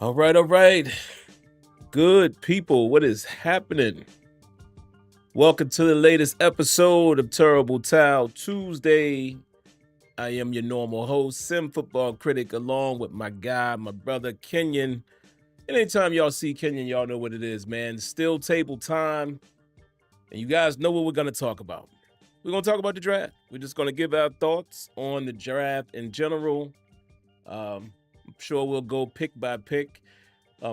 All right, all right. Good people, what is happening? Welcome to the latest episode of Terrible Towel Tuesday. I am your normal host, SimFBallCritic, along with my guy, my brother Kenyon. And anytime y'all see Kenyon, y'all know what it is, man. Still table time. And you guys know what we're going to talk about. We're going to talk about the draft. We're just going to give our thoughts on the draft in general. I'm sure we'll go pick by pick.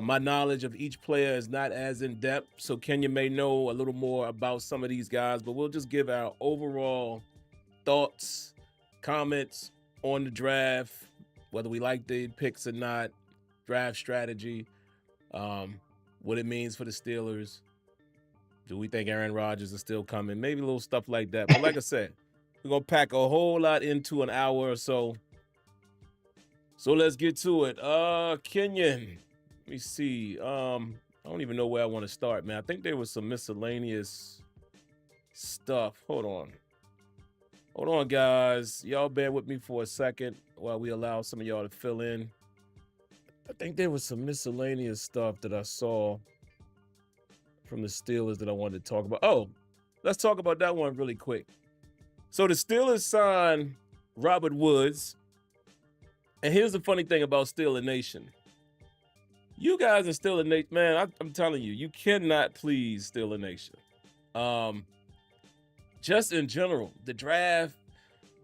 My knowledge of each player is not as in depth, so Kenya may know a little more about some of these guys, but we'll just give our overall thoughts, comments on the draft, whether we like the picks or not, draft strategy, what it means for the Steelers. Do we think Aaron Rodgers is still coming? Maybe a little stuff like that. But like I said, we're going to pack a whole lot into an hour or so. So let's get to it. Kenyon. Let me see. I don't even know where I want to start, man. I think there was some miscellaneous stuff. Hold on, guys. Y'all bear with me for a second while we allow some of y'all to fill in. I think there was some miscellaneous stuff that I saw from the Steelers that I wanted to talk about. Oh, let's talk about that one really quick. So the Steelers signed Robert Woods. And here's the funny thing about Steeler Nation. You guys are Steeler Nation, man. I'm telling you, you cannot please Steeler Nation. Just in general, the draft.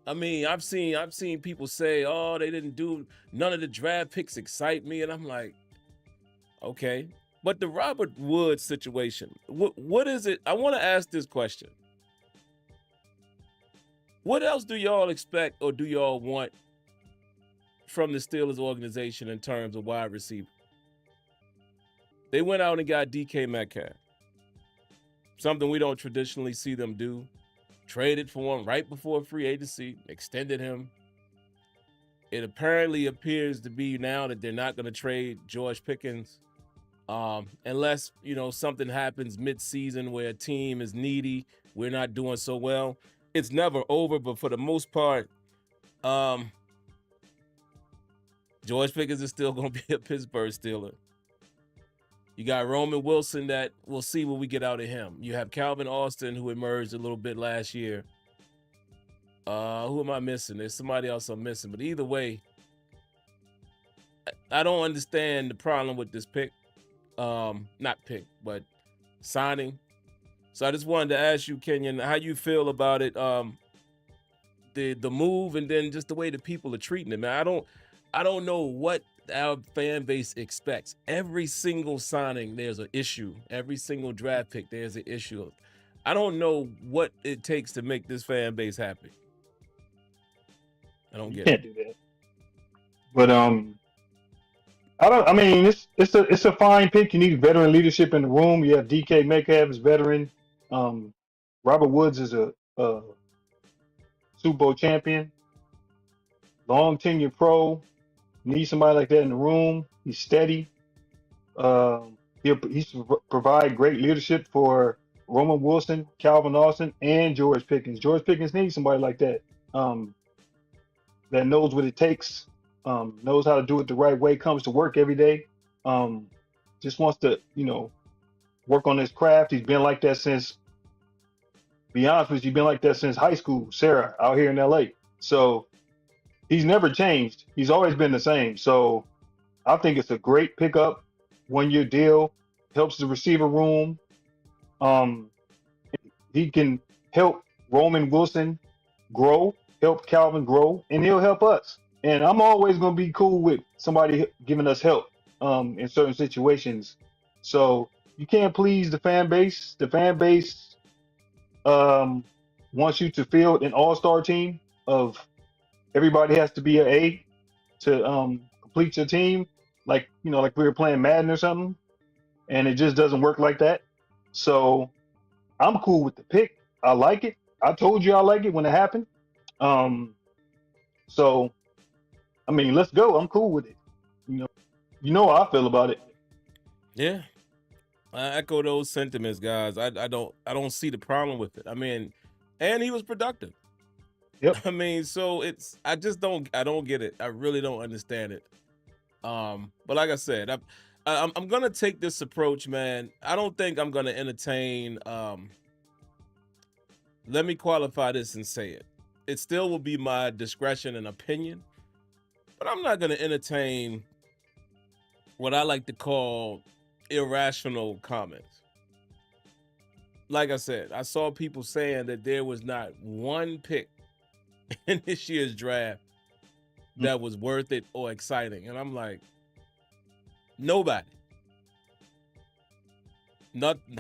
I mean, I've seen people say, "Oh, they didn't do none of the draft picks excite me," and I'm like, okay. But the Robert Woods situation, what is it? I want to ask this question: what else do y'all expect or do y'all want from the Steelers organization in terms of wide receiver? They went out and got DK Metcalf, something we don't traditionally see them do. Traded for him right before free agency, extended him. It apparently appears to be now that they're not going to trade George Pickens unless, something happens mid-season where a team is needy, we're not doing so well. It's never over, but for the most part, George Pickens is still going to be a Pittsburgh Steeler. You got Roman Wilson that we'll see what we get out of him. You have Calvin Austin, who emerged a little bit last year. Who am I missing? There's somebody else I'm missing. But either way, I don't understand the problem with this pick. Not pick, but signing. So I just wanted to ask you, Kenyon, how you feel about it. The move and then just the way the people are treating it, man. I don't know what our fan base expects. Every single signing, there's an issue. Every single draft pick, there's an issue. I don't know what it takes to make this fan base happy. I don't You get it. can't do that. But I mean, it's a fine pick. You need veteran leadership in the room. You have DK Metcalf as veteran. Um, Robert Woods is a Super Bowl champion, long tenure pro. Need somebody like that in the room. He's steady. He's provide great leadership for Roman Wilson, Calvin Austin, and George Pickens. George Pickens needs somebody like that. That knows what it takes, knows how to do it the right way, comes to work every day, just wants to, work on his craft. He's been like that since, be honest with you, been like that since high school, Sarah, out here in LA. So he's never changed. He's always been the same. So I think it's a great pickup, 1 year deal, helps the receiver room. Um, he can help Roman Wilson grow, help Calvin grow, and he'll help us. And I'm always going to be cool with somebody giving us help in certain situations. So you can't please the fan base. The fan base um, wants you to field an all-star team of everybody has to be an A to complete your team. Like we were playing Madden or something, and it just doesn't work like that. So I'm cool with the pick. I like it. I told you I like it when it happened. Um, so I mean, let's go. I'm cool with it. You know how I feel about it. Yeah, I echo those sentiments, guys. I don't see the problem with it. I mean, and he was productive. Yep. I mean, so I don't get it. I really don't understand it. But like I said, I'm gonna take this approach, man. I don't think I'm gonna entertain. Let me qualify this and say it. It still will be my discretion and opinion, but I'm not gonna entertain what I like to call irrational comments. Like I said, I saw people saying that there was not one pick in this year's draft that was worth it or exciting. And I'm like, nobody.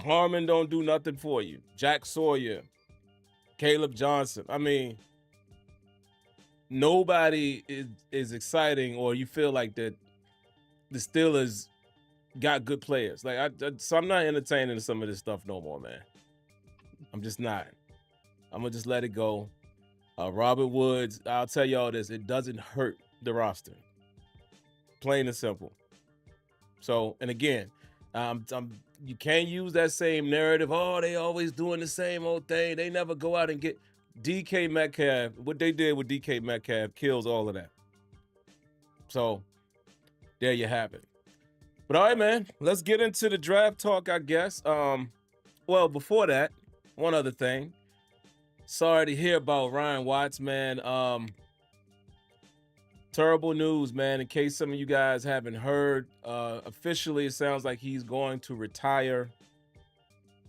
Harmon don't do nothing for you. Jack Sawyer, Caleb Johnson. I mean, nobody is exciting, or you feel like that the Steelers got good players. So I'm not entertaining some of this stuff no more, man. I'm just not. I'm gonna just let it go. Robert Woods, I'll tell y'all this: it doesn't hurt the roster. Plain and simple. So, and again, you can't use that same narrative. Oh, they always doing the same old thing. They never go out and get DK Metcalf. What they did with DK Metcalf kills all of that. So, there you have it. But all right, man, let's get into the draft talk, I guess. Well, before that, one other thing. Sorry to hear about Ryan Watts, man. Terrible news, man. In case some of you guys haven't heard, officially it sounds like he's going to retire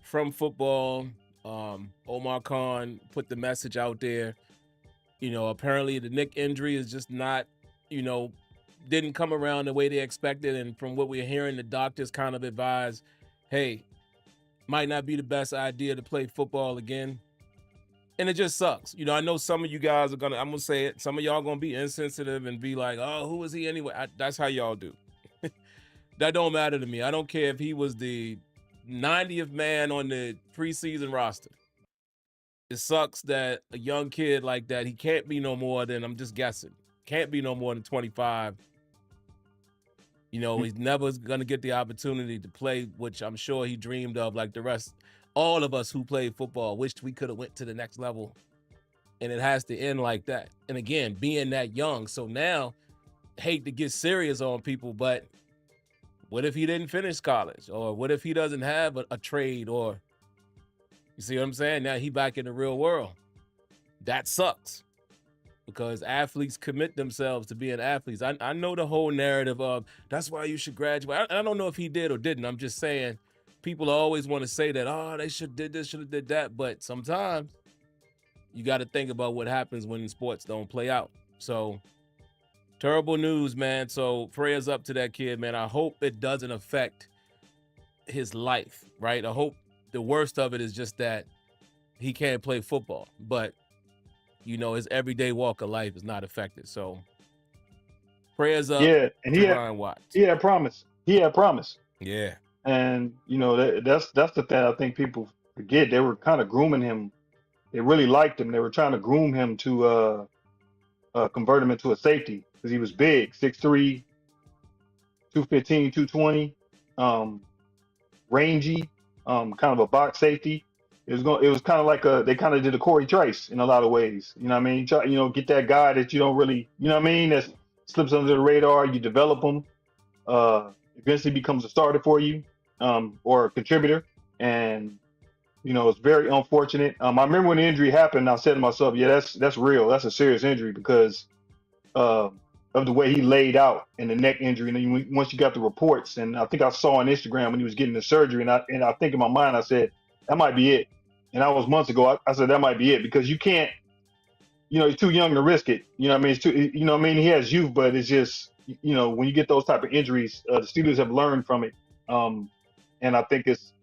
from football. Omar Khan put the message out there. Apparently the neck injury is just not, didn't come around the way they expected. And from what we're hearing, the doctors kind of advise, hey, might not be the best idea to play football again. And it just sucks. I know some of you guys I'm going to say it, some of y'all going to be insensitive and be like, oh, who is he anyway? That's how y'all do. That don't matter to me. I don't care if he was the 90th man on the preseason roster. It sucks that a young kid like that, he can't be no more than, I'm just guessing, can't be no more than 25. He's never going to get the opportunity to play, which I'm sure he dreamed of, like the rest. All of us who played football wished we could have went to the next level, and it has to end like that. And again, being that young. So now, hate to get serious on people, but what if he didn't finish college? Or what if he doesn't have a trade? Or, you see what I'm saying? Now he back in the real world. That sucks, because athletes commit themselves to being athletes. I know the whole narrative of, that's why you should graduate. I don't know if he did or didn't. I'm just saying, people always want to say that, oh, they should have did this, should have did that. But sometimes you got to think about what happens when sports don't play out. So terrible news, man. So prayers up to that kid, man. I hope it doesn't affect his life, right? I hope the worst of it is just that he can't play football. But, his everyday walk of life is not affected. So prayers up Yeah, and to Ryan Watts. he had promise. Yeah. And that's the thing I think people forget. They were kind of grooming him. They really liked him. They were trying to groom him to convert him into a safety, because he was big, 6'3", 215, 220, rangy, kind of a box safety. It was kind of like they kind of did a Corey Trice in a lot of ways. You know what I mean? Try, get that guy that you don't really, that slips under the radar. You develop him, eventually becomes a starter for you, or a contributor. And it's very unfortunate. I remember when the injury happened, I said to myself, yeah, that's real. That's a serious injury, because of the way he laid out in the neck injury. And then once you got the reports, and I think I saw on Instagram when he was getting the surgery, and I think in my mind, I said, that might be it. And that was months ago. I said, that might be it, because you can't, he's too young to risk it. He has youth, but it's just, when you get those type of injuries, the Steelers have learned from it. And I think it's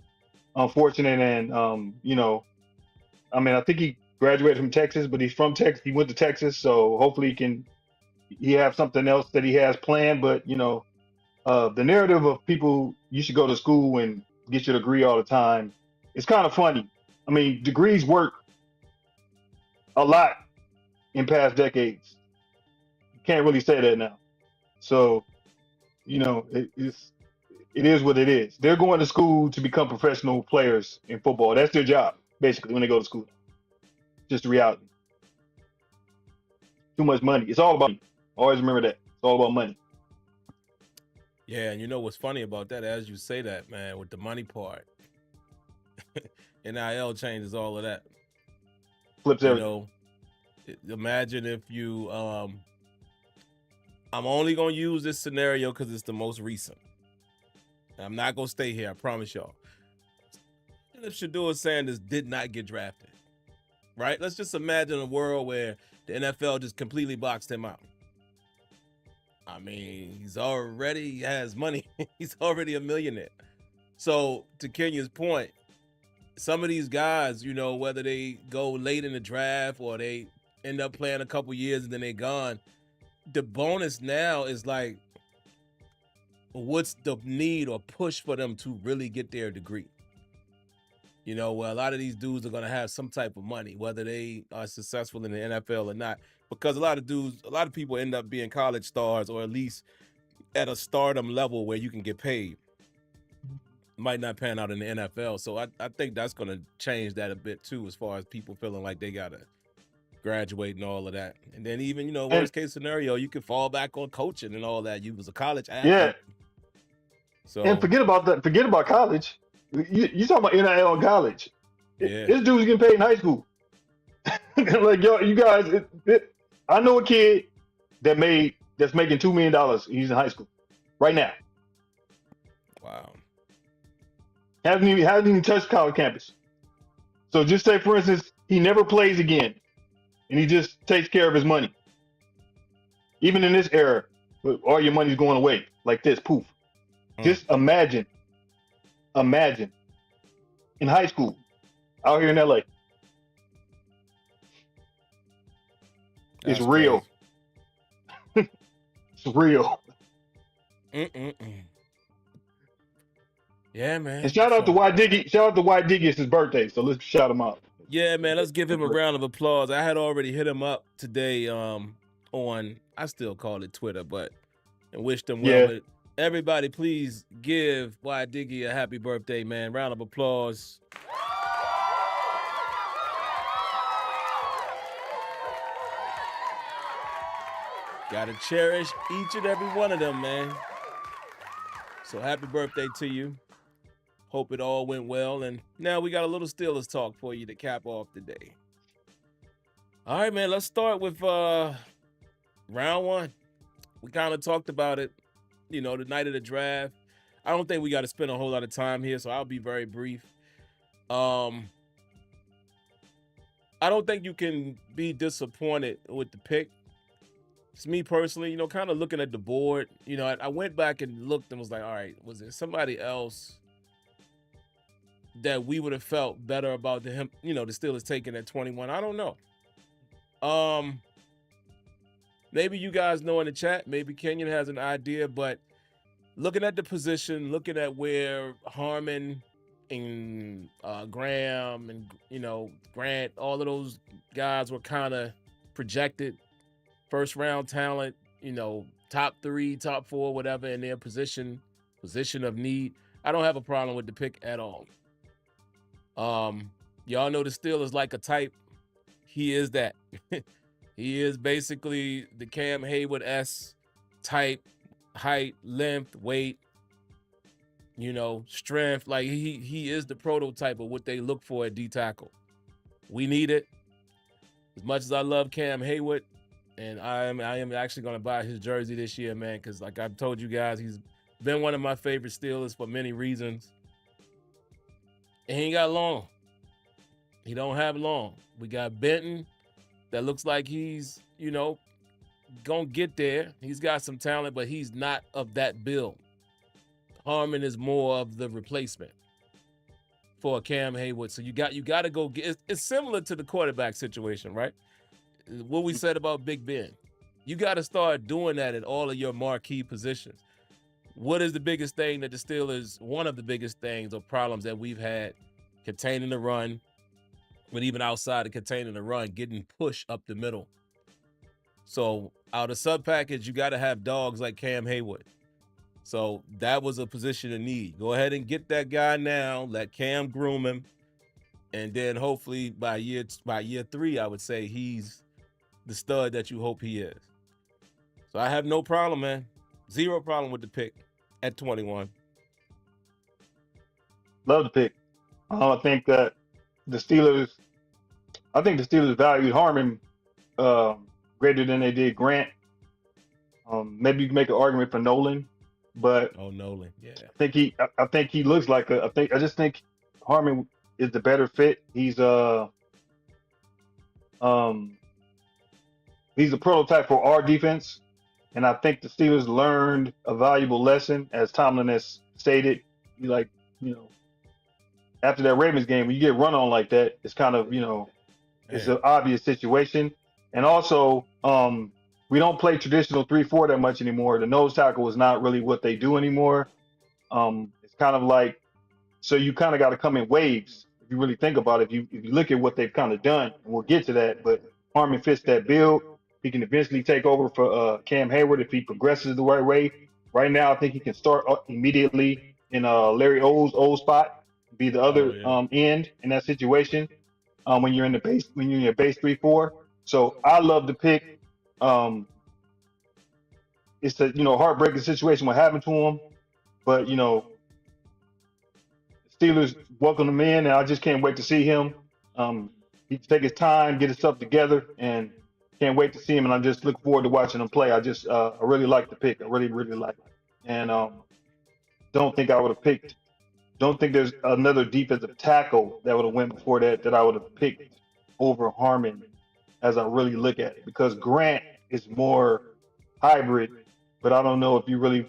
unfortunate. And, I think he graduated from Texas, but he's from Texas. He went to Texas. So hopefully he have something else that he has planned. But, the narrative of people, you should go to school and get your degree all the time, it's kind of funny. Degrees work a lot in past decades. You can't really say that now. So, it is what it is. They're going to school to become professional players in football. That's their job, basically, when they go to school. Just the reality. Too much money. It's all about money. Always remember that. It's all about money. Yeah, and you know what's funny about that? As you say that, man, with the money part, NIL changes all of that. Flips You everything. know, imagine if you I'm only gonna use this scenario because it's the most recent. I'm not gonna stay here, I promise y'all. And if Shador Sanders did not get drafted, right? Let's just imagine a world where the NFL just completely boxed him out. I mean, he has money. He's already a millionaire. So to Kenya's point, some of these guys, you know, whether they go late in the draft or they end up playing a couple years and then they're gone, the bonus now is like, what's the need or push for them to really get their degree? You know, well, a lot of these dudes are going to have some type of money, whether they are successful in the NFL or not, because a lot of people end up being college stars or at least at a stardom level where you can get paid. Might not pan out in the NFL. So I think that's going to change that a bit too, as far as people feeling like they got to graduate and all of that. And then even, you know, And worst case scenario, you can fall back on coaching and all that. You was a college yeah, athlete. and So, forget about that. Forget about college. You talking about NIL in college? yeah. This dude's getting paid in high school. Like yo, you guys. I know a kid that's making $2 million. He's in high school right now. Wow. Hasn't even touched college campus. So just say, for instance, he never plays again, and he just takes care of his money. Even in this era, all your money's going away like this. Poof. Just imagine in high school out here in LA. It's That's real. crazy. It's real. Yeah, And man. shout out to So, White Diggy. Shout out to White Diggy. It's his birthday, so let's shout him out. yeah, man, let's give him a round of applause. I had already hit him up today on, I still call it Twitter, but and wished him well. Yeah. But everybody, please give Y Diggy a happy birthday, man. Round of applause. Gotta cherish each and every one of them, man. So happy birthday to you. Hope it all went well. And now we got a little Steelers talk for you to cap off the day. All right, man, let's start with round one. We kind of talked about it, you know, the night of the draft. I don't think we got to spend a whole lot of time here, so I'll be very brief. I don't think you can be disappointed with the pick. It's me personally, you know, kind of looking at the board. You know, I went back and looked and was like, all right, was there somebody else that we would have felt better about the Steelers taking at 21? I don't know. Maybe you guys know in the chat, maybe Kenyon has an idea, but looking at the position, looking at where Harmon and Graham and, you know, Grant, all of those guys were kind of projected first round talent, you know, top 3, top 4, whatever in their position of need. I don't have a problem with the pick at all. Y'all know the Steelers like a type. He is that. He is basically the Cam Hayward-esque type, height, length, weight, you know, strength. Like he is the prototype of what they look for at D tackle. We need it. As much as I love Cam Hayward, and I am actually going to buy his jersey this year, man, because like I've told you guys, he's been one of my favorite Steelers for many reasons. And he ain't got long. He don't have long. We got Benton that looks like he's, you know, gonna get there. He's got some talent, but he's not of that build. Harmon is more of the replacement for Cam Hayward. So you got to go get. It's similar to the quarterback situation, right? What we said about Big Ben. You got to start doing that at all of your marquee positions. What is the biggest thing that the Steelers? One of the biggest things or problems that we've had containing the run. But even outside of containing the run, getting push up the middle. So out of sub package, you got to have dogs like Cam Hayward. So that was a position of need. Go ahead and get that guy now. Let Cam groom him, and then hopefully by year 3, I would say he's the stud that you hope he is. So I have no problem, man. Zero problem with the pick at 21. Love the pick. I think that the Steelers. I think the Steelers valued Harmon greater than they did Grant. Maybe you can make an argument for Nolan, but Oh, Nolan. Yeah. I think he looks like I just think Harmon is the better fit. Um he's a prototype for our defense, and I think the Steelers learned a valuable lesson, as Tomlin has stated. Like, after that Ravens game, when you get run on like that, it's kind of, it's Man. an obvious situation. And also, we don't play traditional 3-4 that much anymore. The nose tackle is not really what they do anymore. It's kind of like, so you kind of got to come in waves if you really think about it. If you look at what they've kind of done, and we'll get to that, but Harmon fits that build. He can eventually take over for Cam Hayward if he progresses the right way. Right now, I think he can start immediately in Larry O's old spot, be the Oh, other yeah. end in that situation when you're in the base, when you're in your base 3-4. So I love the pick. It's a heartbreaking situation what happened to him, but Steelers welcome him in, and I just can't wait to see him. He can take his time, get himself together, and can't wait to see him. And I just look forward to watching him play. I really like the pick. I really, really like it. And don't think I would have picked. Don't think there's another defensive tackle that would have went before that I would have picked over Harmon, as I really look at it, because Grant is more hybrid, but I don't know if you really,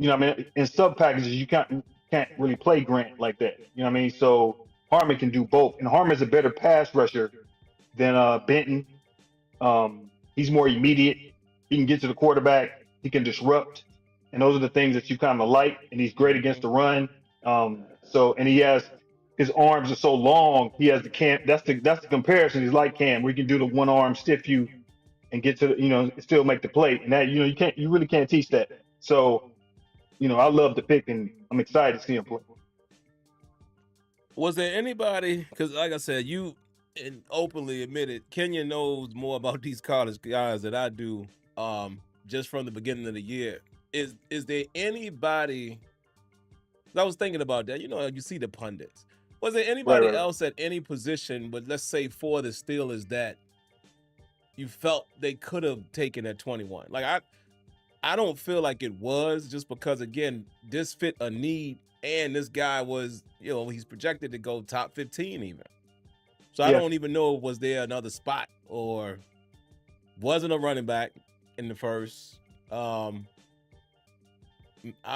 I mean, in sub packages you can't really play Grant like that. You know what I mean? So Harmon can do both, and Harmon's a better pass rusher than Benton. He's more immediate. He can get to the quarterback. He can disrupt, and those are the things that you kind of like. And he's great against the run. And he has his arms are so long. He has the Cam. That's the comparison. He's like Cam, where he can do the one arm stiff you and get to still make the play. And that you really can't teach that. So I love the pick, and I'm excited to see him play. Was there anybody, because like I said, you and openly admitted Kenya knows more about these college guys than I do, just from the beginning of the year. Is there anybody, I was thinking about that, you see the pundits. Was there anybody Right. else at any position, but let's say for the Steelers, that you felt they could have taken at 21? Like, I don't feel like it was, just because, again, this fit a need, and this guy was, he's projected to go top 15 even. So I Yeah. don't even know, was there another spot, or wasn't a running back in the first. I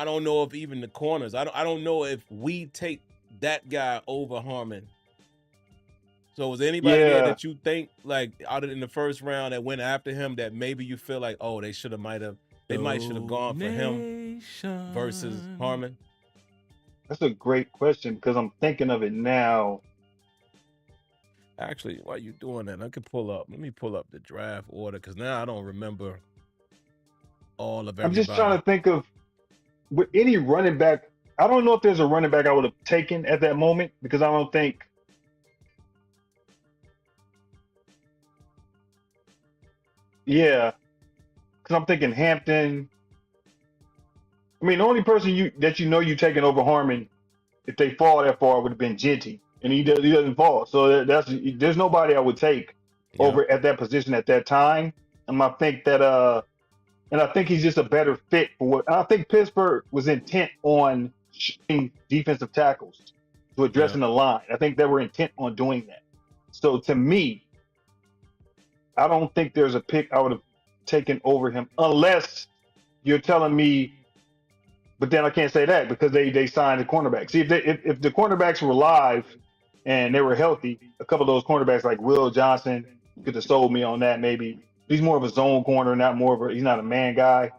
don't know if even the corners. I don't know if we take that guy over Harmon. So was there anybody there Yeah. that you think, like, out in the first round that went after him, that maybe you feel like, oh, they might have gone for him versus Harmon? That's a great question, because I'm thinking of it now. Actually, while you doing that, let me pull up the draft order, because now I don't remember all of everybody. I'm just trying to think of with any running back. I don't know if there's a running back I would have taken at that moment, because I don't think. Yeah, because I'm thinking Hampton. I mean, the only person you're taking over Harmon, if they fall that far, would have been Genty, and he doesn't fall. So there's nobody I would take over at that position at that time. And I think that and I think he's just a better fit for what I think Pittsburgh was intent on shooting defensive tackles to addressing the line. I think they were intent on doing that. So to me, I don't think there's a pick I would have taken over him, unless you're telling me. But then I can't say that, because they signed the cornerback. See, if the cornerbacks were live and they were healthy, a couple of those cornerbacks like Will Johnson could have sold me on that maybe. He's more of a zone corner, he's not a man guy.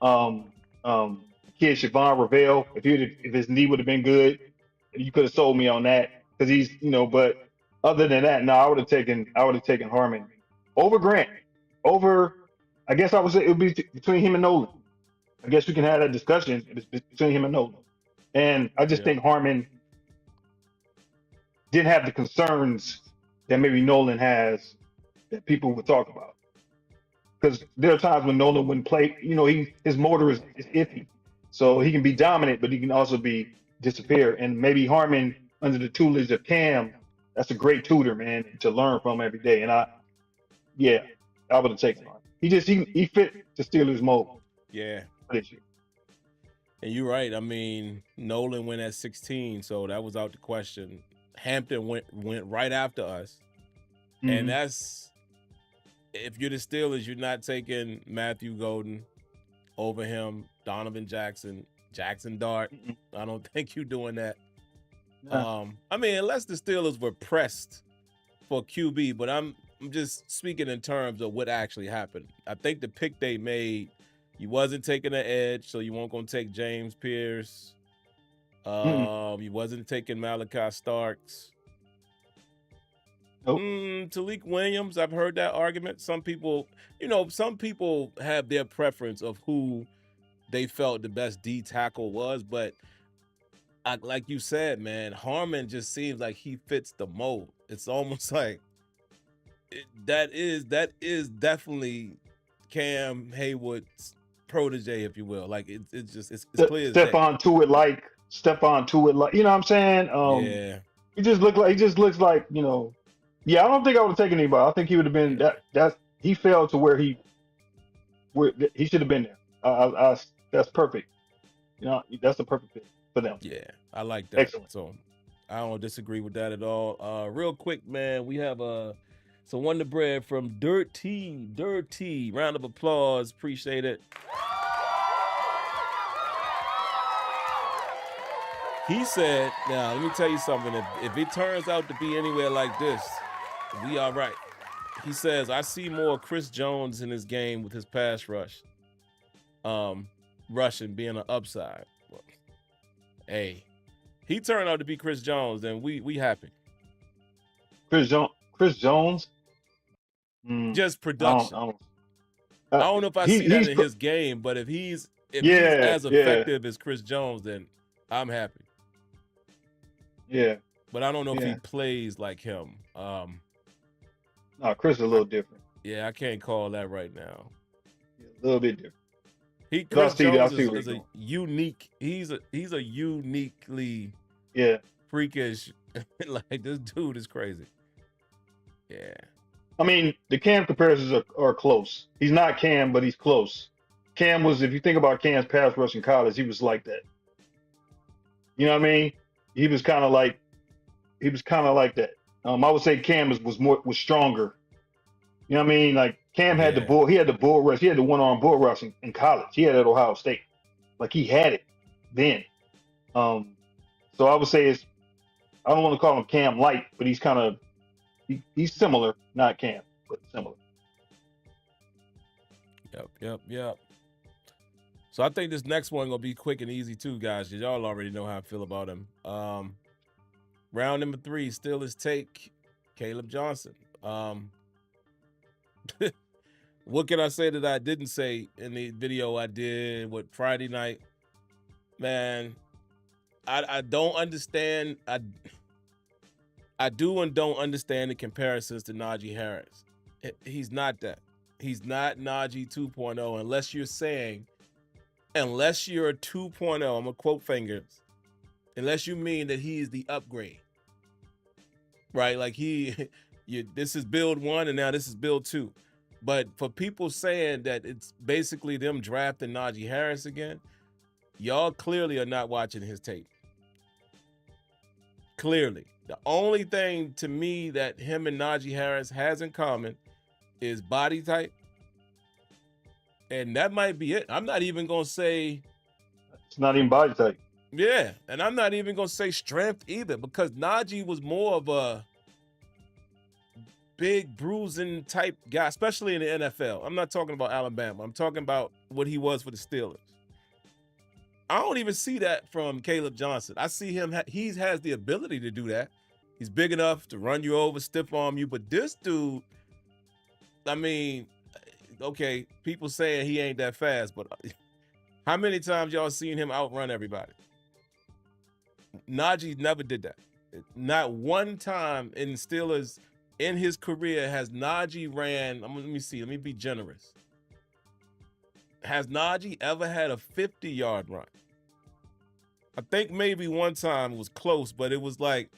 Kid Siobhan Ravel, if his knee would have been good, you could have sold me on that, because he's But other than that, no, I would have taken Harmon over Grant. I guess I would say it would be between him and Nolan. I guess we can have that discussion between him and Nolan. And I just think Harmon didn't have the concerns that maybe Nolan has, that people would talk about. Because there are times when Nolan wouldn't play, his motor is iffy. So he can be dominant, but he can also be disappear. And maybe Harmon under the tutelage of Cam, that's a great tutor, man, to learn from every day. And yeah, I would have taken Harmon. He fit the Steelers mold Yeah. this year. And you're right. I mean, Nolan went at 16, so that was out the question. Hampton went right after us. And that's, if you're the Steelers, you're not taking Matthew Golden over him, Donovan Jackson, Jackson Dart. I don't think you're doing that. No. I mean, unless the Steelers were pressed for QB, but I'm just speaking in terms of what actually happened. I think the pick they made, you wasn't taking an edge, so you weren't going to take James Pierce. You wasn't taking Malachi Starks. Nope. Talik Williams, I've heard that argument. Some people, some people have their preference of who they felt the best D tackle was, but like you said, man, Harmon just seems like he fits the mold. It's almost like that is definitely Cam Haywood's protege, if you will. Like it's clear as day. Stephon Tuitt like, you know what I'm saying? Yeah. He just looks like, yeah, I don't think I would have taken anybody. I think he would have been he fell to where he should have been there. That's perfect. That's the perfect fit for them. Yeah, I like that. Excellent. So I don't disagree with that at all. Real quick, man, we have some Wonder Bread from Dirt T. Round of applause. Appreciate it. He said, now let me tell you something. If it turns out to be anywhere like this, we all right. He says, I see more Chris Jones in his game with his pass rush. Rushing being an upside. Well, hey, he turned out to be Chris Jones, then we happy. Chris Jones? Just production. I don't know if I see that in his game, but if he's as effective as Chris Jones, then I'm happy. Yeah. But I don't know if he plays like him. No, Chris is a little different. Yeah, I can't call that right now. Yeah, a little bit different. Chris Jones is a unique. He's a uniquely freakish. Like this dude is crazy. Yeah. I mean, the Cam comparisons are close. He's not Cam, but he's close. Cam was, if you think about Cam's pass rush in college, he was like that. You know what I mean? He was kind of like that. I would say Cam was stronger. You know what I mean? Like Cam had the bull rush. He had the one-arm bull rush in college. He had it at Ohio State. Like he had it then. So I would say I don't want to call him Cam light, but he's kind of he's similar, not Cam, but similar. Yep. So I think this next one gonna be quick and easy too, guys. Y'all already know how I feel about him. Round number 3, Steelers take Caleb Johnson. What can I say that I didn't say in the video I did with Friday night? Man, I don't understand. I do and don't understand the comparisons to Najee Harris. He's not that. He's not Najee 2.0 unless you're a 2.0, I'm going to quote fingers, unless you mean that he is the upgrade, right? Like this is build 1 and now this is build 2. But for people saying that it's basically them drafting Najee Harris again, y'all clearly are not watching his tape. Clearly. The only thing to me that him and Najee Harris has in common is body type. And that might be it. I'm not even going to say... It's not even body type. Yeah, and I'm not even going to say strength either, because Najee was more of a big bruising type guy, especially in the NFL. I'm not talking about Alabama. I'm talking about what he was for the Steelers. I don't even see that from Caleb Johnson. I see him, he has the ability to do that. He's big enough to run you over, stiff arm you, but this dude, I mean, okay, people saying he ain't that fast, but how many times y'all seen him outrun everybody? Najee never did that. Not one time in Steelers in his career has Najee ran, let me see, let me be generous. has Najee ever had a 50-yard run? I think maybe one time it was close, but it was like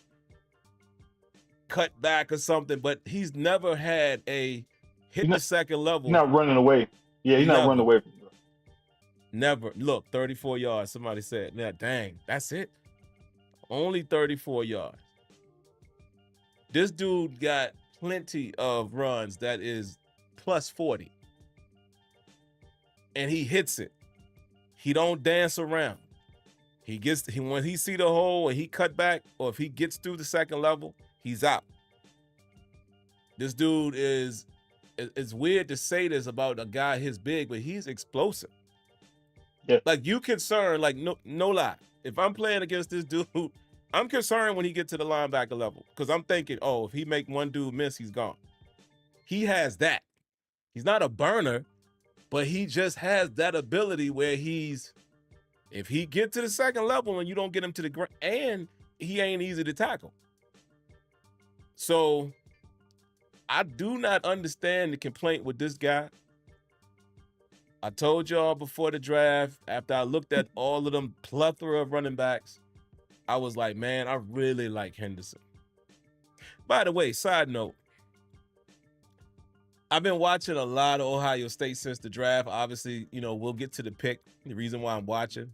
cut back or something. But he's never had a hit the second level. He's not running away. Yeah, he's not running away from you. Never. Look, 34 yards. Somebody said, "Yeah, dang, that's it. Only 34 yards." This dude got plenty of runs that is plus 40. And he hits it. He don't dance around. When he see the hole and he cut back, or if he gets through the second level, he's out. This dude is, it's weird to say this about a guy his big, but he's explosive. Yeah. Like, you concerned, like, no lie. If I'm playing against this dude, I'm concerned when he gets to the linebacker level, because I'm thinking, oh, if he make one dude miss, he's gone. He has that. He's not a burner, but he just has that ability where if he get to the second level and you don't get him to the ground, and he ain't easy to tackle. So I do not understand the complaint with this guy. I told y'all before the draft, after I looked at all of them plethora of running backs, I was like, man, I really like Henderson. By the way, side note, I've been watching a lot of Ohio State since the draft. Obviously, we'll get to the pick, the reason why I'm watching.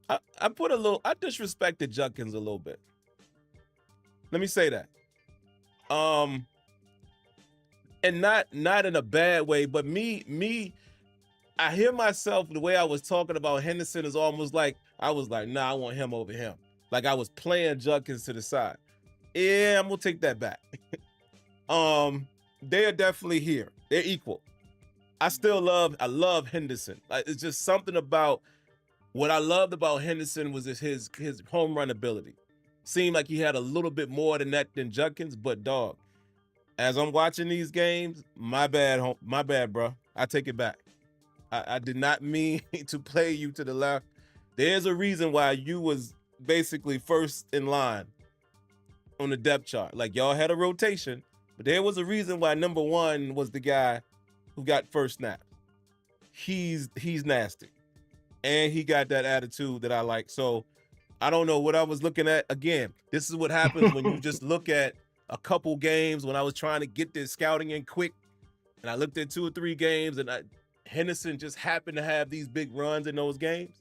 I disrespected Judkins a little bit. Let me say that. And not in a bad way, but me, I hear myself, the way I was talking about Henderson is almost like, I was like, nah, I want him over him. Like I was playing Judkins to the side. Yeah, I'm gonna take that back. They are definitely here. They're equal. I love Henderson. Like, it's just something about what I loved about Henderson was his home run ability. Seemed like he had a little bit more than that than Judkins, but dog, as I'm watching these games, my bad, bro. I take it back. I did not mean to play you to the left. There's a reason why you was basically first in line on the depth chart. Like, y'all had a rotation, but there was a reason why number one was the guy who got first snap. He's nasty. And he got that attitude that I like. So I don't know what I was looking at. Again, this is what happens when you just look at a couple games. When I was trying to get this scouting in quick, and I looked at 2 or 3 games, and Henderson just happened to have these big runs in those games.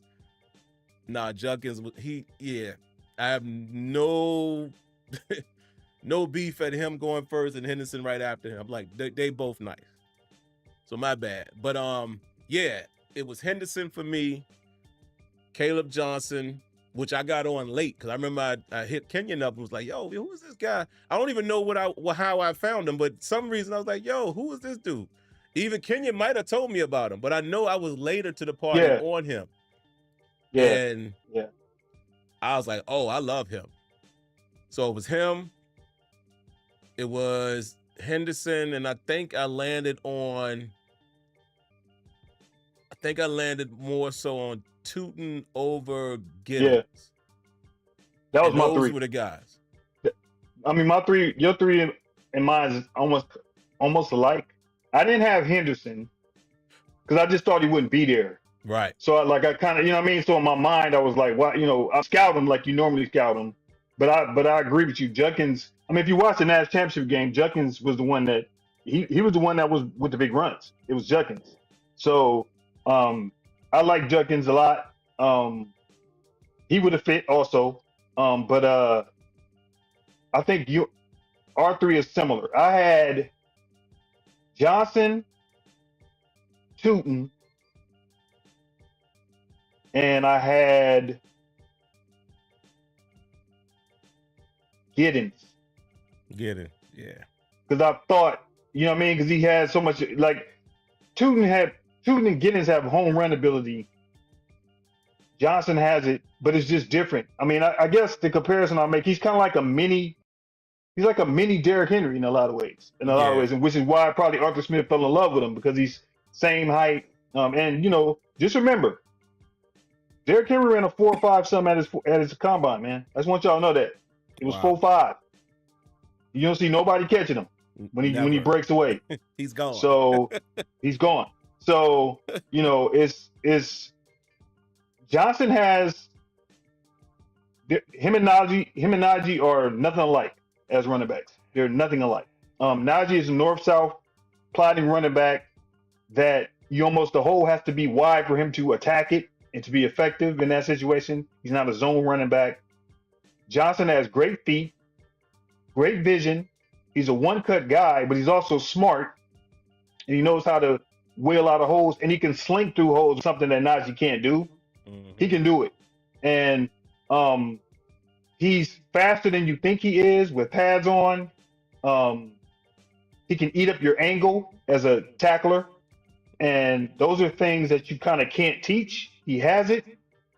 Nah, Judkins, I have no beef at him going first and Henderson right after him. I'm like, they both nice. So my bad. But it was Henderson for me, Caleb Johnson, which I got on late because I remember I hit Kenyon up and was like, yo, who is this guy? I don't even know how I found him, but some reason I was like, yo, who is this dude? Even Kenyon might have told me about him, but I know I was later to the party on him. Yeah. And I was like, oh, I love him. So it was him. It was Henderson, and I think I landed more so on Tootin over Giddens. Yeah. That was my 3. Those were the guys. I mean, your 3 and mine is almost alike. I didn't have Henderson because I just thought he wouldn't be there. Right. So I kind of, you know what I mean? So in my mind, I was like, why, I scout him like you normally scout him. But I agree with you. Judkins, I mean, if you watch the National Championship game, Judkins was the one that he was the one that was with the big runs. It was Judkins. So I like Judkins a lot. He would have fit also. But I think our 3 is similar. I had Johnson, Tootin, and I had Giddens. Yeah. Because I thought, you know what I mean? Because he had so much, like, Tootin and Giddens have home run ability. Johnson has it, but it's just different. I mean, I guess the comparison I'll make, he's kind of like he's like a mini Derrick Henry in a lot of ways. And which is why probably Arthur Smith fell in love with him, because he's same height. And just remember, Derrick Henry ran a 4.5 something at his combine, man. I just want y'all to know that. It was 4.5. You don't see nobody catching him. when he Never. breaks away. He's gone. So he's gone. So it's Johnson has him and Najee are nothing alike as running backs. They're nothing alike. Najee is a north-south plotting running back that the hole has to be wide for him to attack it and to be effective in that situation. He's not a zone running back. Johnson has great feet, great vision. He's a one-cut guy, but he's also smart, and he knows how to wheel out of holes, and he can slink through holes, something that Najee can't do. Mm-hmm. He can do it. And he's faster than you think he is with pads on. He can eat up your angle as a tackler. And those are things that you kind of can't teach. He has it.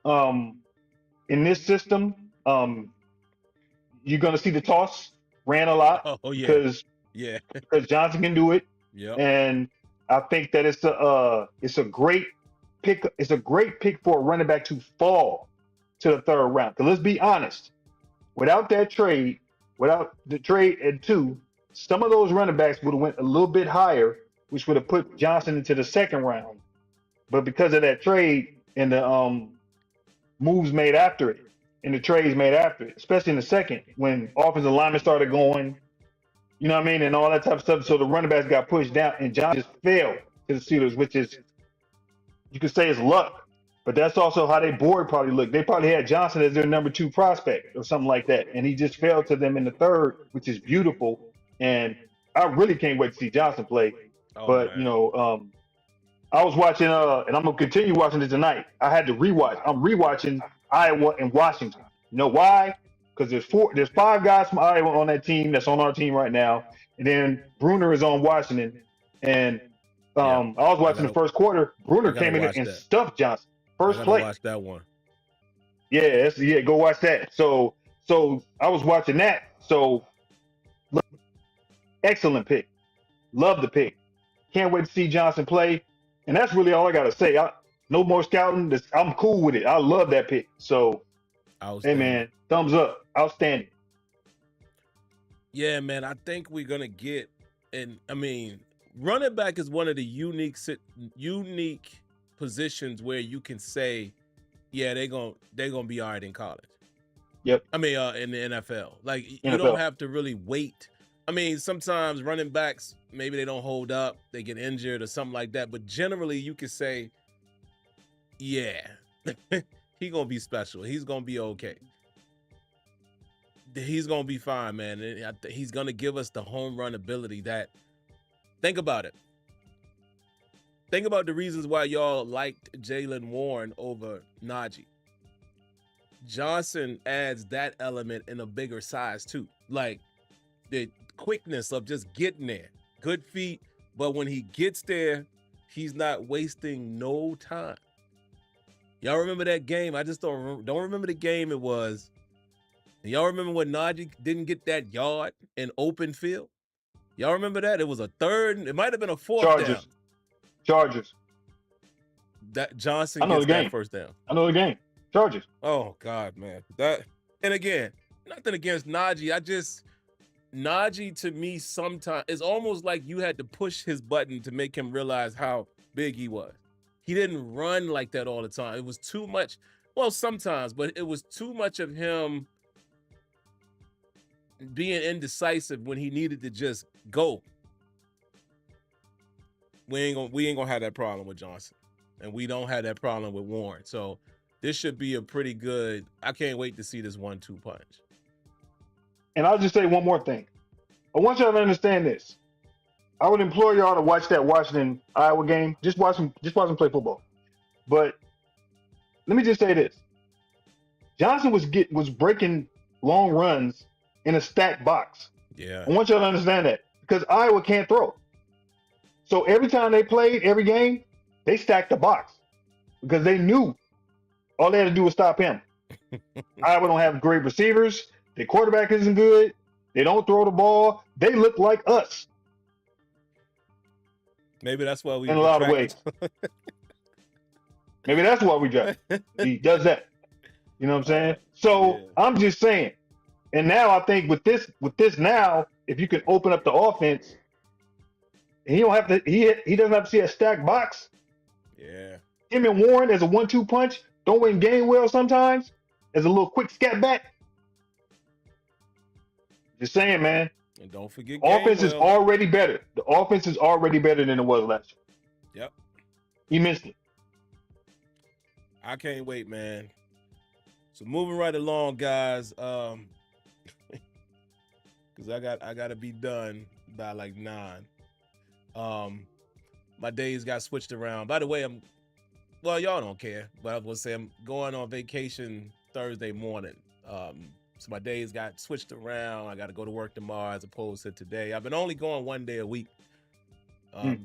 In this system, you're going to see the toss ran a lot because Johnson can do it. Yep. And I think that it's a great pick. It's a great pick for a running back to fall to the third round. Because let's be honest, without the trade at 2, some of those running backs would have went a little bit higher, which would have put Johnson into the second round. But because of that trade and the moves made after it, and the trades made after it, especially in the second, when offensive linemen started going, you know what I mean, and all that type of stuff. So the running backs got pushed down, and Johnson just fell to the Steelers, which is, you could say, is luck. But that's also how their board probably looked. They probably had Johnson as their number 2 prospect or something like that, and he just fell to them in the third, which is beautiful. And I really can't wait to see Johnson play. But man. I was watching, and I'm gonna continue watching it tonight. I had to rewatch. I'm rewatching Iowa and Washington. You know why? Because there's 5 guys from Iowa on that team that's on our team right now, and then Bruner is on Washington. And I was watching the first quarter. Bruner came in and stuffed Johnson. First play. Watch that one. Yeah, go watch that. So I was watching that. So excellent pick. Love the pick. Can't wait to see Johnson play. And that's really all I got to say. No more scouting. I'm cool with it. I love that pick. So, hey, man, thumbs up. Outstanding. Yeah, man, I think we're going to get, and I mean, running back is one of the unique positions where you can say, yeah, they're going to be all right in college. Yep. I mean, in the NFL. Like, you don't have to really wait. I mean, sometimes running backs, maybe they don't hold up, they get injured or something like that. But generally, you can say, yeah, he's going to be special. He's going to be okay. He's going to be fine, man. And he's going to give us the home run ability that, think about it. Think about the reasons why y'all liked Jaylen Warren over Najee. Johnson adds that element in a bigger size, too. Like, the quickness of just getting there. Good feet, but when he gets there, he's not wasting no time. Y'all remember that game? I just don't remember the game it was. And y'all remember when Najee didn't get that yard in open field? Y'all remember that? It was a third, it might have been a fourth down. Chargers. That Johnson gets that first down. I know the game. Chargers. Oh, God, man. And again, nothing against Najee. Najee, to me, sometimes, it's almost like you had to push his button to make him realize how big he was. He didn't run like that all the time. It was too much. Well, sometimes, but it was too much of him being indecisive when he needed to just go. We ain't gonna have that problem with Johnson, and we don't have that problem with Warren. So this should be a pretty good. I can't wait to see this 1-2 punch. And I'll just say one more thing. I want y'all to understand this. I would implore y'all to watch that Washington-Iowa game. Just watch them play football. But let me just say this. Johnson was breaking long runs in a stacked box. Yeah. I want y'all to understand that because Iowa can't throw. So every time they played, every game, they stacked the box because they knew all they had to do was stop him. Iowa don't have great receivers. Their quarterback isn't good. They don't throw the ball. They look like us. Maybe that's why we. In a lot of ways. Maybe that's why we draft. He does that. You know what I'm saying? So yeah. I'm just saying. And now I think with this now, if you can open up the offense, he don't have to. He doesn't have to see a stacked box. Yeah. Him and Warren as a 1-2 punch, throwing Gainwell sometimes as a little quick scat back. Just saying, man. And don't forget Offense is Gainwell. already better. The offense is already better than it was last year. Yep. Immensely. I can't wait, man. So moving right along, guys. Because I got to be done by like 9. My days got switched around. By the way, well, y'all don't care, but I will say I'm going on vacation Thursday morning. So my days got switched around. I got to go to work tomorrow as opposed to today. I've been only going 1 day a week.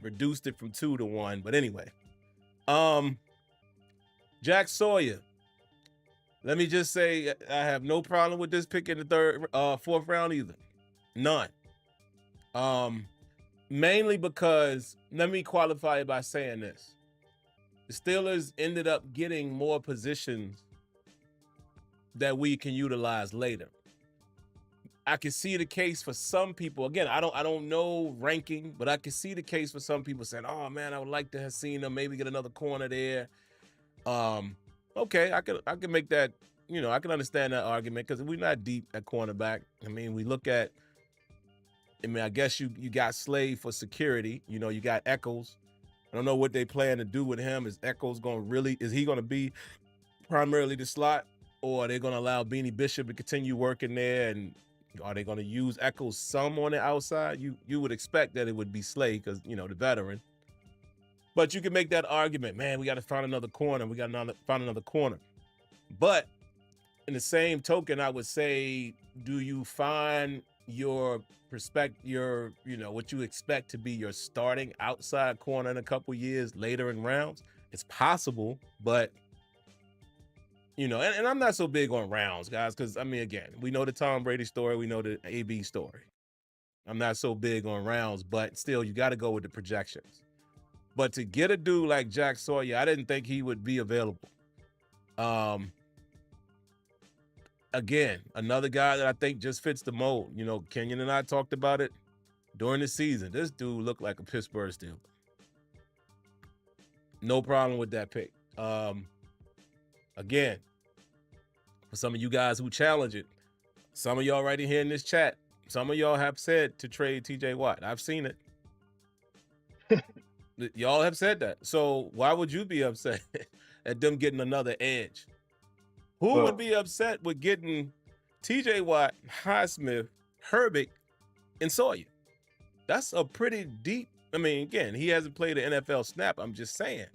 Reduced it from 2 to 1. But anyway, Jack Sawyer. Let me just say I have no problem with this pick in the fourth round either. None. Mainly because, let me qualify it by saying this. The Steelers ended up getting more positions that we can utilize later. I can see the case for some people. Again, I don't know ranking, but I can see the case for some people saying, "Oh man, I would like to have seen them maybe get another corner there." Okay, I can make that. I can understand that argument because we're not deep at cornerback. I mean, we look at. I guess you got Slade for security. You got Echols. I don't know what they plan to do with him. Is Echols is he going to be primarily the slot, or are they going to allow Beanie Bishop to continue working there? And are they going to use Echols some on the outside? You would expect that it would be Slade because, the veteran. But you can make that argument, man, we got to find another corner. We got to find another corner. But in the same token, I would say, do you find what you expect to be your starting outside corner in a couple years later in rounds? It's possible, but and I'm not so big on rounds, guys, because again, we know the Tom Brady story, we know the AB story. I'm not so big on rounds, but still, you got to go with the projections. But to get a dude like Jack Sawyer, I didn't think he would be available. Again, another guy that I think just fits the mold. Kenyon and I talked about it during the season. This dude looked like a Pittsburgh Steeler. No problem with that pick. Again, for some of you guys who challenge it, some of y'all right in here in this chat, some of y'all have said to trade TJ Watt. I've seen it. Y'all have said that. So why would you be upset at them getting another edge? Who would be upset with getting TJ Watt, Highsmith, Herbig, and Sawyer? That's a pretty deep. Again, he hasn't played an NFL snap. I'm just saying.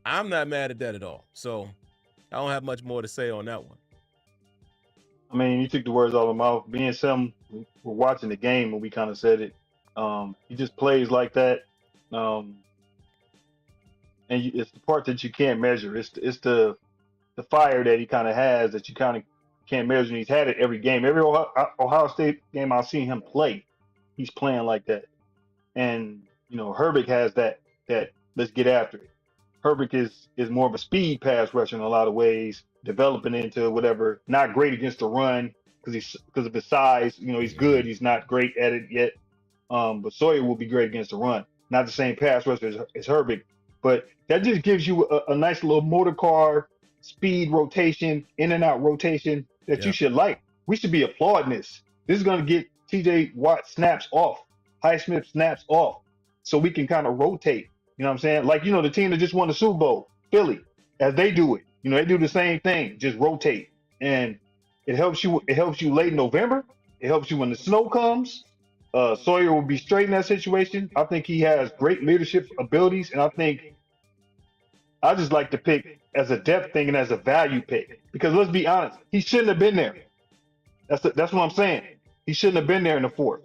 I'm not mad at that at all. So I don't have much more to say on that one. You took the words out of my mouth. Me and Sam were watching the game and we kind of said it. He just plays like that. And it's the part that you can't measure. It's the fire that he kind of has that you kind of can't measure. And he's had it every game. Every Ohio State game I've seen him play, he's playing like that. And Herbig has that let's get after it. Herbig is more of a speed pass rusher in a lot of ways, developing into whatever. Not great against the run because of his size. He's good. He's not great at it yet. But Sawyer will be great against the run. Not the same pass rusher as Herbig, but that just gives you a nice little motor car speed rotation, in and out rotation that you should like. We should be applauding this. This is going to get TJ Watt snaps off, Highsmith snaps off, so we can kind of rotate. You know what I'm saying? Like, the team that just won the Super Bowl, Philly, as they do it. They do the same thing, just rotate. And it helps you late in November. It helps you when the snow comes. Sawyer will be straight in that situation. I think he has great leadership abilities, and I just like to pick as a depth thing and as a value pick. Because let's be honest, he shouldn't have been there. That's what I'm saying. He shouldn't have been there in the fourth.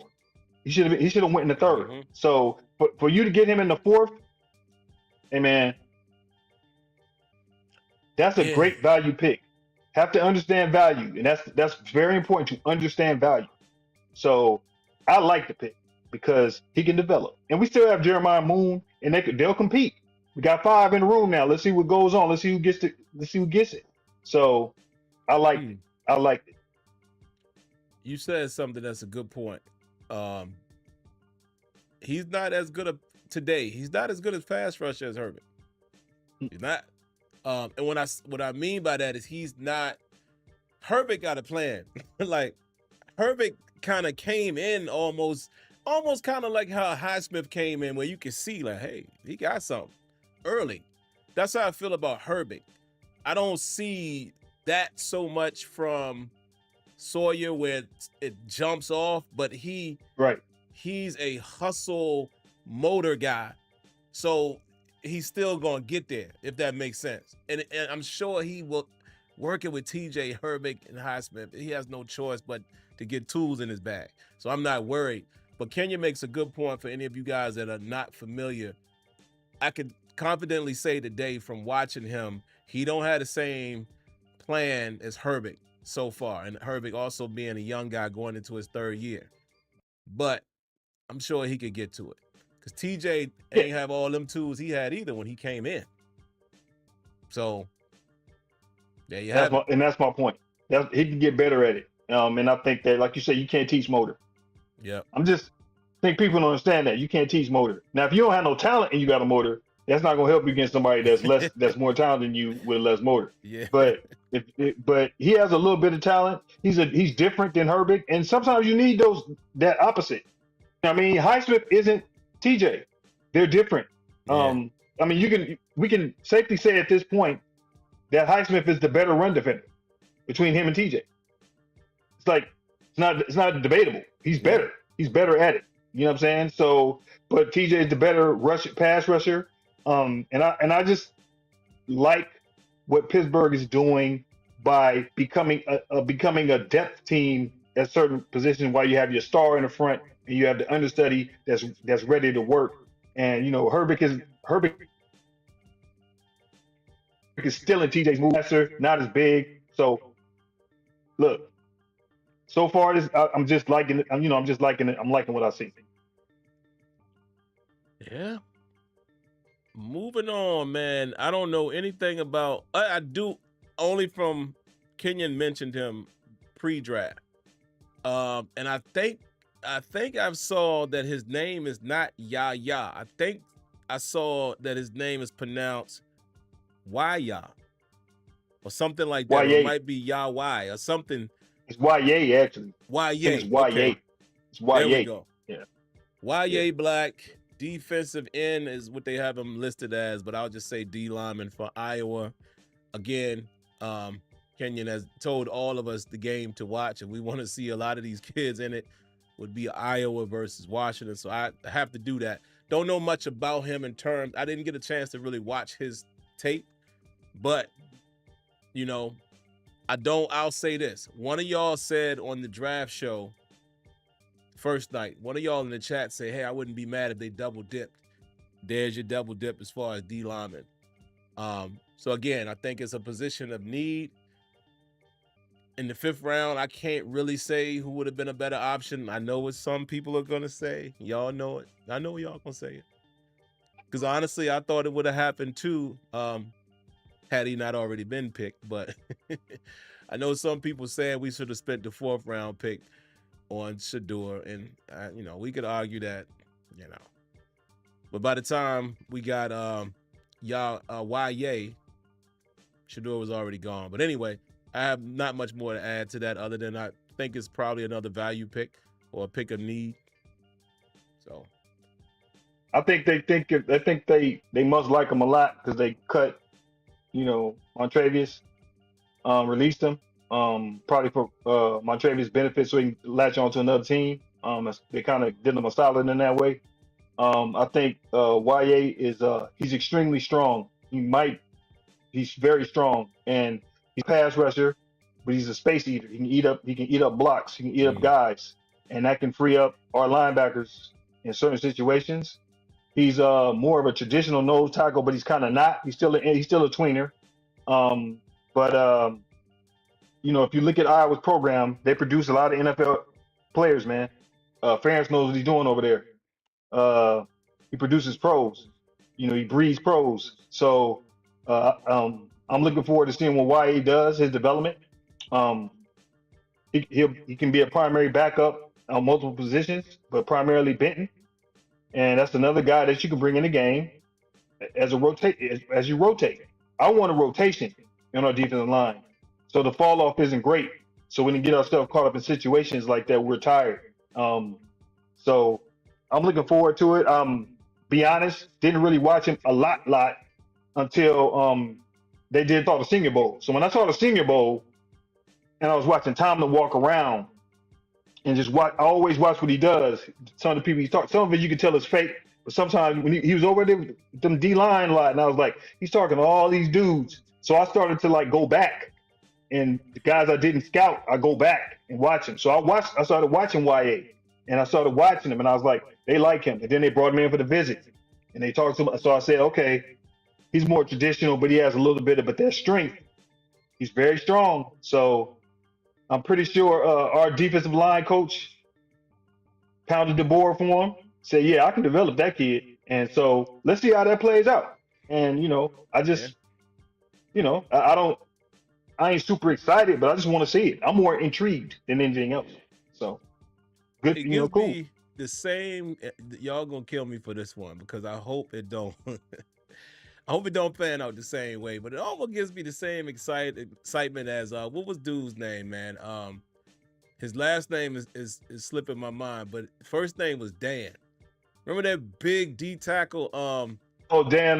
He should have went in the third. Mm-hmm. So for you to get him in the fourth, hey man, that's a great value pick. Have to understand value, and that's very important to understand value. So I like the pick because he can develop, and we still have Jeremiah Moon, and they'll compete. We got 5 in the room now. Let's see what goes on. Let's see who gets it. So I liked it. You said something that's a good point. He's not as good today. He's not as good as pass rusher as Herbert. He's not. And what I mean by that is he's not. Herbert got a plan. Like Herbert kind of came in almost kind of like how Highsmith came in, where you can see like, hey, he got something early. That's how I feel about Herbert. I don't see that so much from Sawyer where it jumps off, but he's a hustle motor guy. So he's still going to get there, if that makes sense. And I'm sure he will, working with TJ, Herbert, and Highsmith, he has no choice but to get tools in his bag. So I'm not worried. But Kenya makes a good point for any of you guys that are not familiar. I could confidently say today from watching him, he don't have the same plan as Herbert so far. And Herbert also being a young guy going into his third year. But I'm sure he could get to it. Because TJ ain't have all them tools he had either when he came in. So there you have it. And that's my point. He can get better at it. And I think that, like you said, you can't teach motor. Yeah. Think people don't understand that you can't teach motor. Now, if you don't have no talent and you got a motor, that's not going to help you against somebody that's more talented than you with less motor. Yeah. But but he has a little bit of talent. He's different than Herbert, and sometimes you need that opposite. I mean, Highsmith isn't TJ. They're different. Yeah. I mean, we can safely say at this point that Highsmith is the better run defender between him and TJ. It's not debatable. He's better. He's better at it. You know what I'm saying? So, but TJ is the better pass rusher. And I just like what Pittsburgh is doing by becoming a depth team at certain positions, while you have your star in the front and you have the understudy that's ready to work. And you know, Herbert is still in TJ's move faster, not as big. So look, so far I'm just liking it. I'm just liking it. I'm liking what I see. Yeah. Moving on, man. I don't know anything about. I do only from Kenyon mentioned him pre-draft, and I think I saw that his name is not Yaya. I think I saw that his name is pronounced Yaya or something like that. Or it might be Yawai or something. It's YA actually. YA. It's YA. Okay. It's YA. There we go. Yeah. YA Black. Defensive end is what they have him listed as, but I'll just say D lineman for Iowa. Again, Kenyon has told all of us the game to watch, and we want to see a lot of these kids in it. Would be Iowa versus Washington, so I have to do that. Don't know much about him in terms. I didn't get a chance to really watch his tape, but you know, I'll say this. One of y'all said on the draft show first night, one of y'all in the chat say, hey, I wouldn't be mad if they double dipped. There's your double dip as far as D lineman. So again, I think it's a position of need. In the 5th round, I can't really say who would have been a better option. I know what some people are going to say. Y'all know it. I know y'all going to say it. Because honestly, I thought it would have happened too had he not already been picked. But I know some people saying we should have spent the 4th round pick on Shador, and you know, we could argue that, you know, but by the time we got YA, Shador was already gone. But anyway, I have not much more to add to that other than I think it's probably another value pick or a pick of need. So I think they must like him a lot because they cut, you know, Montravius, released him. Probably for Montravius' benefit, so he can latch on to another team. They kind of did him a solid in that way. I think YA is he's extremely strong. He's very strong, and he's a pass rusher, but he's a space eater. He can eat up blocks, he can eat up guys, and that can free up our linebackers in certain situations. He's more of a traditional nose tackle, but he's kind of not. He's still a tweener. But you know, if you look at Iowa's program, they produce a lot of NFL players, man. Ferentz knows what he's doing over there. He produces pros. You know, he breeds pros. So I'm looking forward to seeing what YA does, his development. He can be a primary backup on multiple positions, but primarily Benton. And that's another guy that you can bring in the game as you rotate. I want a rotation in our defensive line, so the fall off isn't great. So we didn't get ourselves caught up in situations like that, we're tired. So I'm looking forward to it. Be honest, didn't really watch him a lot until they did the Senior Bowl. So when I saw the Senior Bowl and I was watching Tom to walk around and just watch, I always watch what he does. Some of the people he talks, some of it you can tell is fake, but sometimes when he was over there with them D line a lot, and I was like, he's talking to all these dudes. So I started to like go back, and the guys I didn't scout, I go back and watch them. So I started watching YA, and I started watching him, and I was like, they like him. And then they brought him in for the visit, and they talked to him. So I said, okay, he's more traditional, but he has a little bit of that strength. He's very strong. So I'm pretty sure our defensive line coach pounded the board for him, said, yeah, I can develop that kid. And so let's see how that plays out. And, I just, I ain't super excited, but I just want to see it. I'm more intrigued than anything else. So good, It gives cool. me the same, y'all gonna kill me for this one because I hope it don't. I hope it don't pan out the same way, but it almost gives me the same excitement as what was dude's name, man? His last name is slipping my mind, but first name was Dan. Remember that big D tackle? Dan.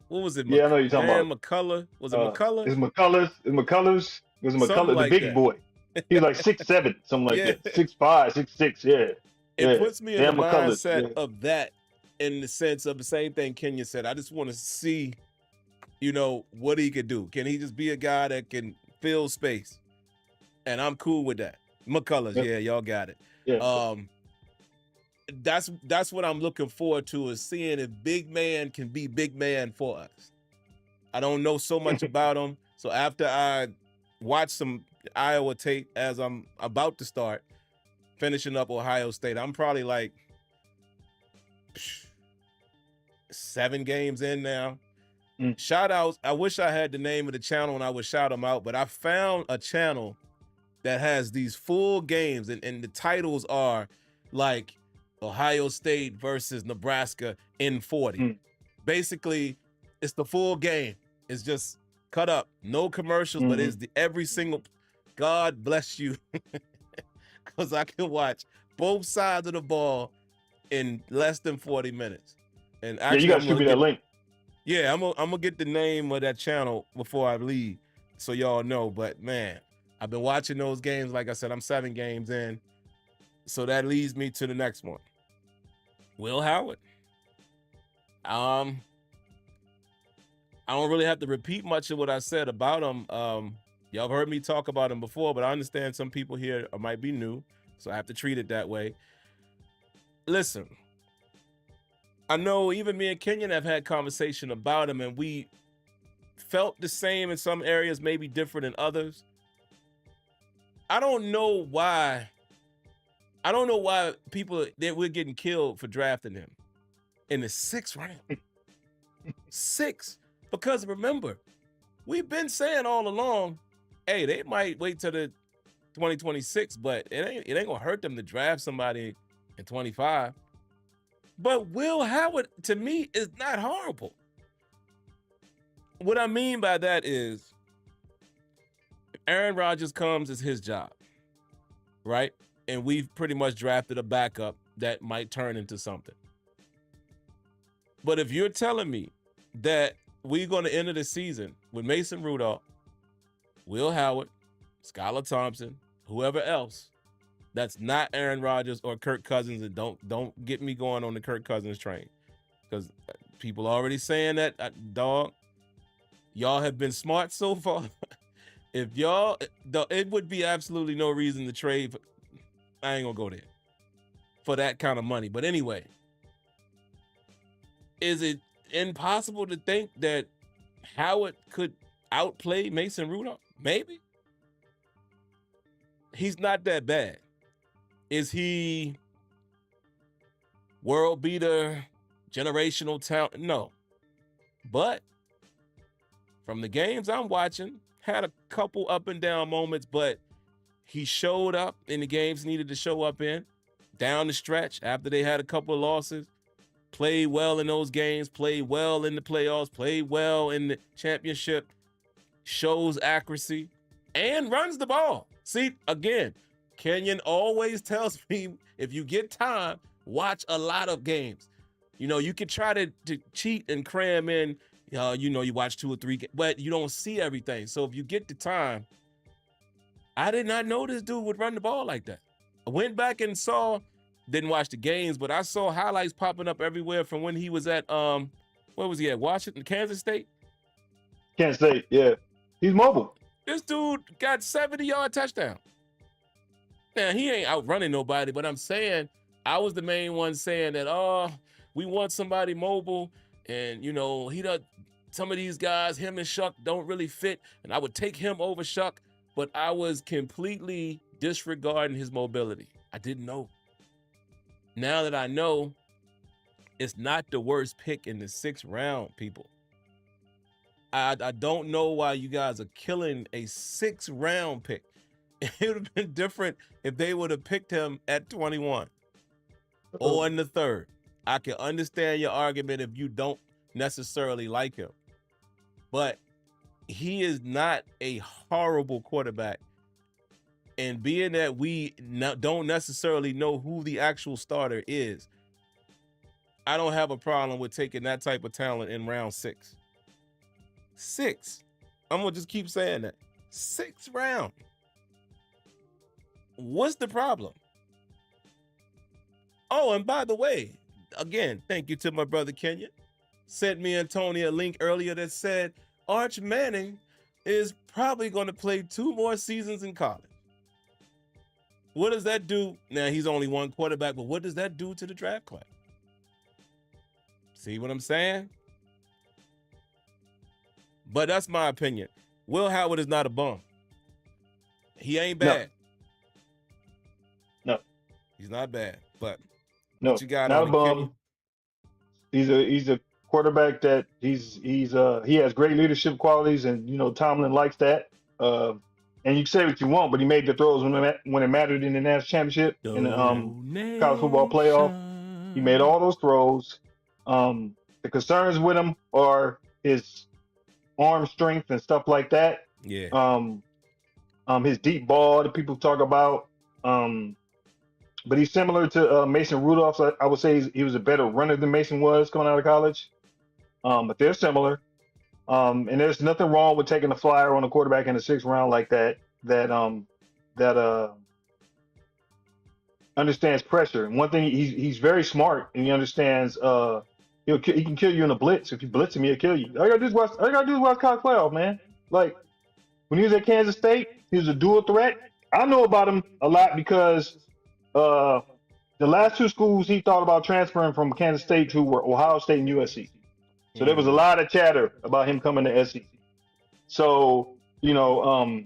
What was it? Yeah, I know you're talking Dan about. McCullough. Was it McCullough? It's McCullers. It's McCullers. It was McCullers, Something the like big that. boy. He's like 6'7", something like Yeah. that. 6'5", 6'6", yeah. It puts me in Dan the McCullers, mindset of that, in the sense of the same thing Kenya said. I just want to see, what he could do. Can he just be a guy that can fill space? And I'm cool with that. McCullers, yeah, y'all got it. Yeah. That's what I'm looking forward to, is seeing if big man can be big man for us. I don't know so much about him. So after I watch some Iowa tape as I'm about to start finishing up Ohio State, I'm probably like 7 games in now. Shout outs. I wish I had the name of the channel and I would shout them out, but I found a channel that has these full games and the titles are like Ohio State versus Nebraska in 40. Basically, it's the full game. It's just cut up, no commercials, but it's every single. God bless you, because I can watch both sides of the ball in less than 40 minutes. And actually, you got to shoot me that link. Yeah, I'm gonna get the name of that channel before I leave, so y'all know. But man, I've been watching those games. Like I said, I'm 7 games in, so that leads me to the next one. Will Howard. I don't really have to repeat much of what I said about him. Y'all have heard me talk about him before, but I understand some people here might be new, so I have to treat it that way. Listen, I know even me and Kenyon have had conversation about him, and we felt the same in some areas, maybe different in others. I don't know why people that we're getting killed for drafting him in the 6th round. 6, because remember, we've been saying all along, hey, they might wait till the 2026, but it ain't gonna hurt them to draft somebody in 25. But Will Howard, to me, is not horrible. What I mean by that is, if Aaron Rodgers comes, it's his job, right? And we've pretty much drafted a backup that might turn into something. But if you're telling me that we're going to enter the season with Mason Rudolph, Will Howard, Skylar Thompson, whoever else, that's not Aaron Rodgers or Kirk Cousins, and don't get me going on the Kirk Cousins train, because people already saying that, dog, y'all have been smart so far. If y'all, it would be absolutely no reason to trade. I ain't gonna go there for that kind of money. But anyway, is it impossible to think that Howard could outplay Mason Rudolph? Maybe. He's not that bad. Is he world beater, generational talent? No. But from the games I'm watching, had a couple up and down moments, but He showed up in the games he needed to show up in, down the stretch after they had a couple of losses. Played well in those games, played well in the playoffs, played well in the championship, shows accuracy, and runs the ball. See, again, Kenyon always tells me, if you get time, watch a lot of games. You know, you can try to cheat and cram in, you watch 2 or 3, but you don't see everything. So if you get the time, I did not know this dude would run the ball like that. I went back and didn't watch the games, but I saw highlights popping up everywhere from when he was at, what was he at, Washington, Kansas State? Kansas State, yeah. He's mobile. This dude got 70-yard touchdown. Now, he ain't outrunning nobody, but I'm saying, I was the main one saying that, we want somebody mobile, and, some of these guys, him and Shuck, don't really fit, and I would take him over Shuck, but I was completely disregarding his mobility. I didn't know. Now that I know, it's not the worst pick in the 6th round, people. I don't know why you guys are killing a 6th round pick. It would have been different if they would have picked him at 21 or in the 3rd. I can understand your argument if you don't necessarily like him, but he is not a horrible quarterback. And being that we don't necessarily know who the actual starter is, I don't have a problem with taking that type of talent in round 6. 6. I'm going to just keep saying that. 6th round. What's the problem? Oh, and by the way, again, thank you to my brother Kenyon. Sent me and Tony a link earlier that said Arch Manning is probably going to play 2 more seasons in college. What does that do? Now, he's only one quarterback, but what does that do to the draft class? See what I'm saying? But that's my opinion. Will Howard is not a bum. He ain't bad. No. He's not bad. But no, what you got not on a bum. He's a quarterback that he has great leadership qualities, and Tomlin likes that. And you can say what you want, but he made the throws when it mattered in the national championship in the college football playoff. He made all those throws. The concerns with him are his arm strength and stuff like that. Yeah. His deep ball that people talk about. But he's similar to Mason Rudolph. So I would say he was a better runner than Mason was coming out of college. But they're similar. And there's nothing wrong with taking a flyer on a quarterback in the 6th round like that understands pressure. And one thing, he's very smart, and he understands he can kill you in a blitz. If you blitz him, he'll kill you. All you gotta do is watch college playoff, man. Like when he was at Kansas State, he was a dual threat. I know about him a lot because the last 2 schools he thought about transferring from Kansas State to were Ohio State and USC. So there was a lot of chatter about him coming to SC. So, to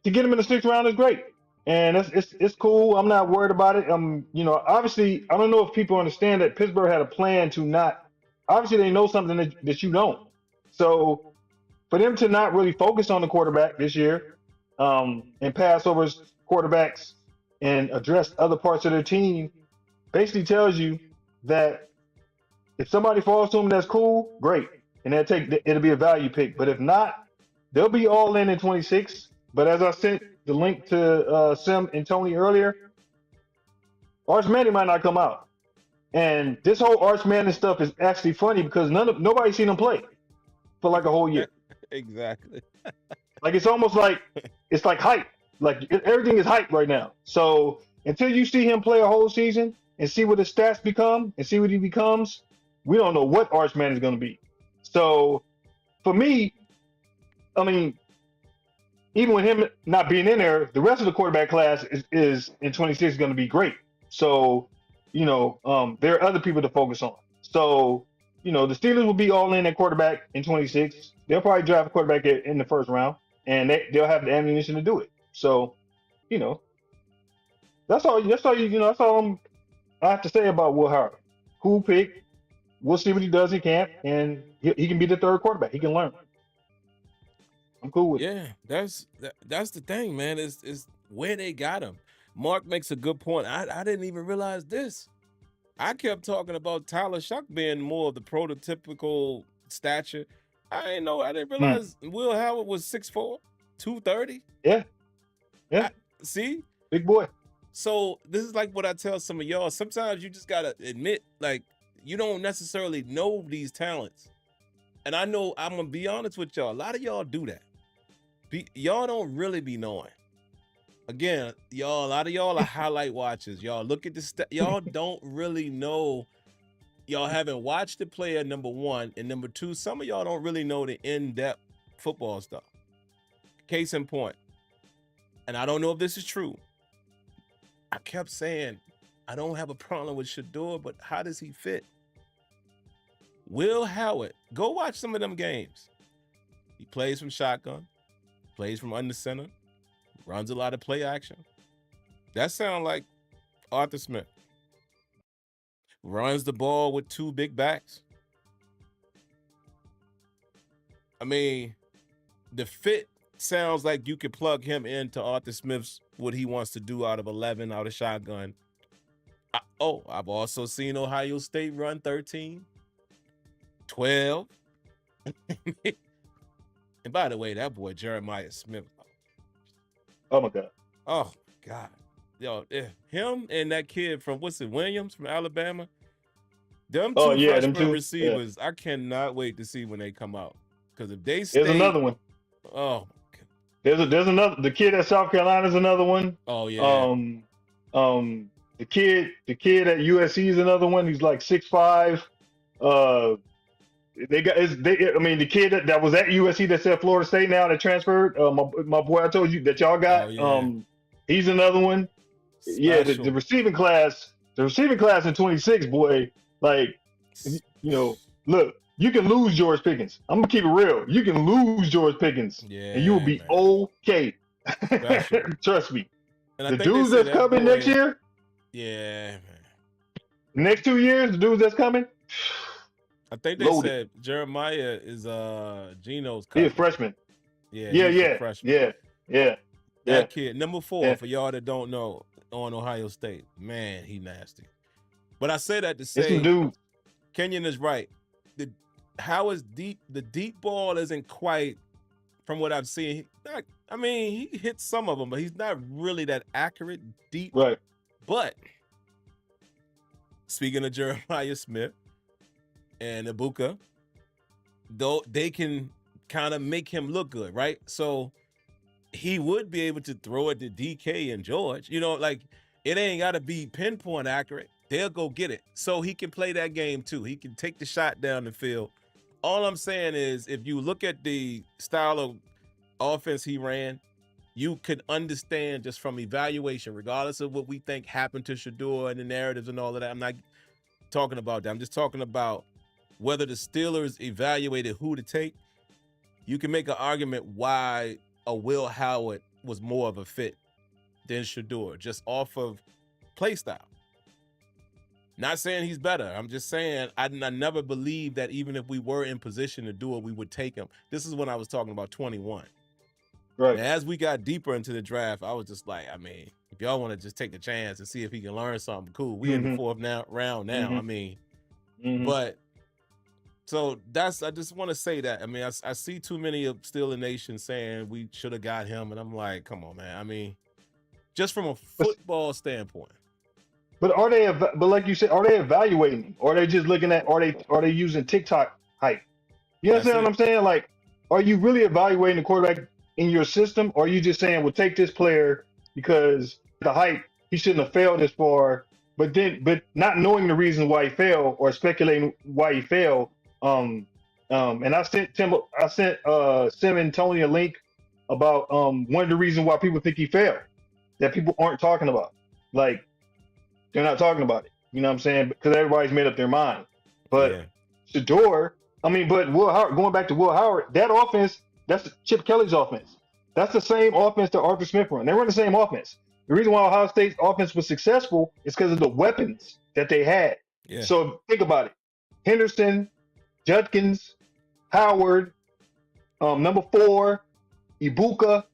get him in the 6th round is great. And it's cool. I'm not worried about it. Obviously, I don't know if people understand that Pittsburgh had a plan to not, obviously they know something that you don't. So for them to not really focus on the quarterback this year, and pass over his quarterbacks and address other parts of their team, basically tells you that if somebody falls to them, that's cool, great, and it'll be a value pick. But if not, they'll be all in 26. But as I sent the link to Sim and Tony earlier, Arch Manning might not come out, and this whole Arch Manning stuff is actually funny because nobody's seen him play for like a whole year. Exactly. Like it's almost like it's like hype. Like everything is hype right now. So until you see him play a whole season and see what his stats become and see what he becomes, we don't know what Arch Manning is going to be. So for me, I mean, even with him not being in there, the rest of the quarterback class is in 26 going to be great. So, there are other people to focus on. So, the Steelers will be all in at quarterback in 26. They'll probably draft a quarterback in the 1st round, and they'll have the ammunition to do it. So, that's all I have to say about Will Howard. Cool pick. We'll see what he does in camp, and he can be the 3rd quarterback. He can learn. I'm cool with it. Yeah, that's the thing, man. Is where they got him. Mark makes a good point. I didn't even realize this. I kept talking about Tyler Shuck being more of the prototypical stature. I didn't Mm. realize Will Howard was 6'4", 230. Yeah, yeah, See? big boy. So this is like what I tell some of y'all. Sometimes you just gotta admit, like, you don't necessarily know these talents. And I know I'm gonna be honest with y'all. A lot of y'all do that. Y'all don't really be knowing. Again, a lot of y'all are highlight watchers. Y'all look at the y'all don't really know. Y'all haven't watched the player, number one, and number two, some of y'all don't really know the in-depth football stuff. Case in point, and I don't know if this is true. I kept saying I don't have a problem with Shador, but how does he fit? Will Howard, go watch some of them games. He plays from shotgun, plays from under center, runs a lot of play action. That sounds like Arthur Smith. Runs the ball with two big backs. I mean, the fit sounds like you could plug him into Arthur Smith's what he wants to do out of 11, out of shotgun. I've also seen Ohio State run 13, 12. And by the way, that boy Jeremiah Smith. Oh my God. Oh God. Yo, him and that kid from Williams from Alabama. Them two them freshman two. receivers, I cannot wait to see when they come out. Because if they There's another one. Oh, There's another. The kid at South Carolina is another one. Oh yeah. The kid at USC is another one. He's like 6'5". The kid that was at USC that said Florida State now that transferred. My boy, I told you that y'all got. Oh, yeah. He's another one. Special. Yeah, the receiving class in 26, boy. Like, look, you can lose George Pickens. I'm gonna keep it real. You can lose George Pickens, and you will be okay. Trust me. And the dudes that's coming next year. Yeah, man. Next 2 years, the dudes that's coming. I think they said Jeremiah is Geno's cousin. He's a freshman. Yeah. Freshman. Yeah. That kid, number 4, for y'all that don't know, on Ohio State. Man, he nasty. But I say that to say, Kenyon is right. The deep ball isn't quite, from what I've seen. He hits some of them, but he's not really that accurate deep. Right. But speaking of Jeremiah Smith and Ibuka, though, they can kind of make him look good, right? So he would be able to throw it to DK and George. It ain't got to be pinpoint accurate. They'll go get it. So he can play that game too. He can take the shot down the field. All I'm saying is, if you look at the style of offense he ran, you could understand just from evaluation, regardless of what we think happened to Shador and the narratives and all of that. I'm not talking about that. I'm just talking about whether the Steelers evaluated who to take. You can make an argument why a Will Howard was more of a fit than Shador, just off of play style. Not saying he's better. I'm just saying I never believed that even if we were in position to do it, we would take him. This is when I was talking about 21. Right. And as we got deeper into the draft, I was just like, if y'all want to just take the chance and see if he can learn something, cool. We in the 4th round now. But so I just want to say that. I see too many of Steeler Nation saying we should have got him, and I'm like, come on, man. Just from a football standpoint. But like you said, are they evaluating him? Or are they just looking at, are they using TikTok hype? You understand what I'm saying? Like, are you really evaluating the quarterback in your system? Or are you just saying, well, take this player because the hype, he shouldn't have failed this far, but not knowing the reason why he failed or speculating why he failed. And I sent Sim and Tony a link about one of the reasons why people think he failed that people aren't talking about. Like, they're not talking about it. You know what I'm saying? Because everybody's made up their mind. But Shador, but Will Howard, going back to Will Howard, that offense, that's Chip Kelly's offense. That's the same offense that Arthur Smith run. They run the same offense. The reason why Ohio State's offense was successful is because of the weapons that they had. Yeah. So think about it. Henderson, Judkins, Howard, number 4, Ibuka.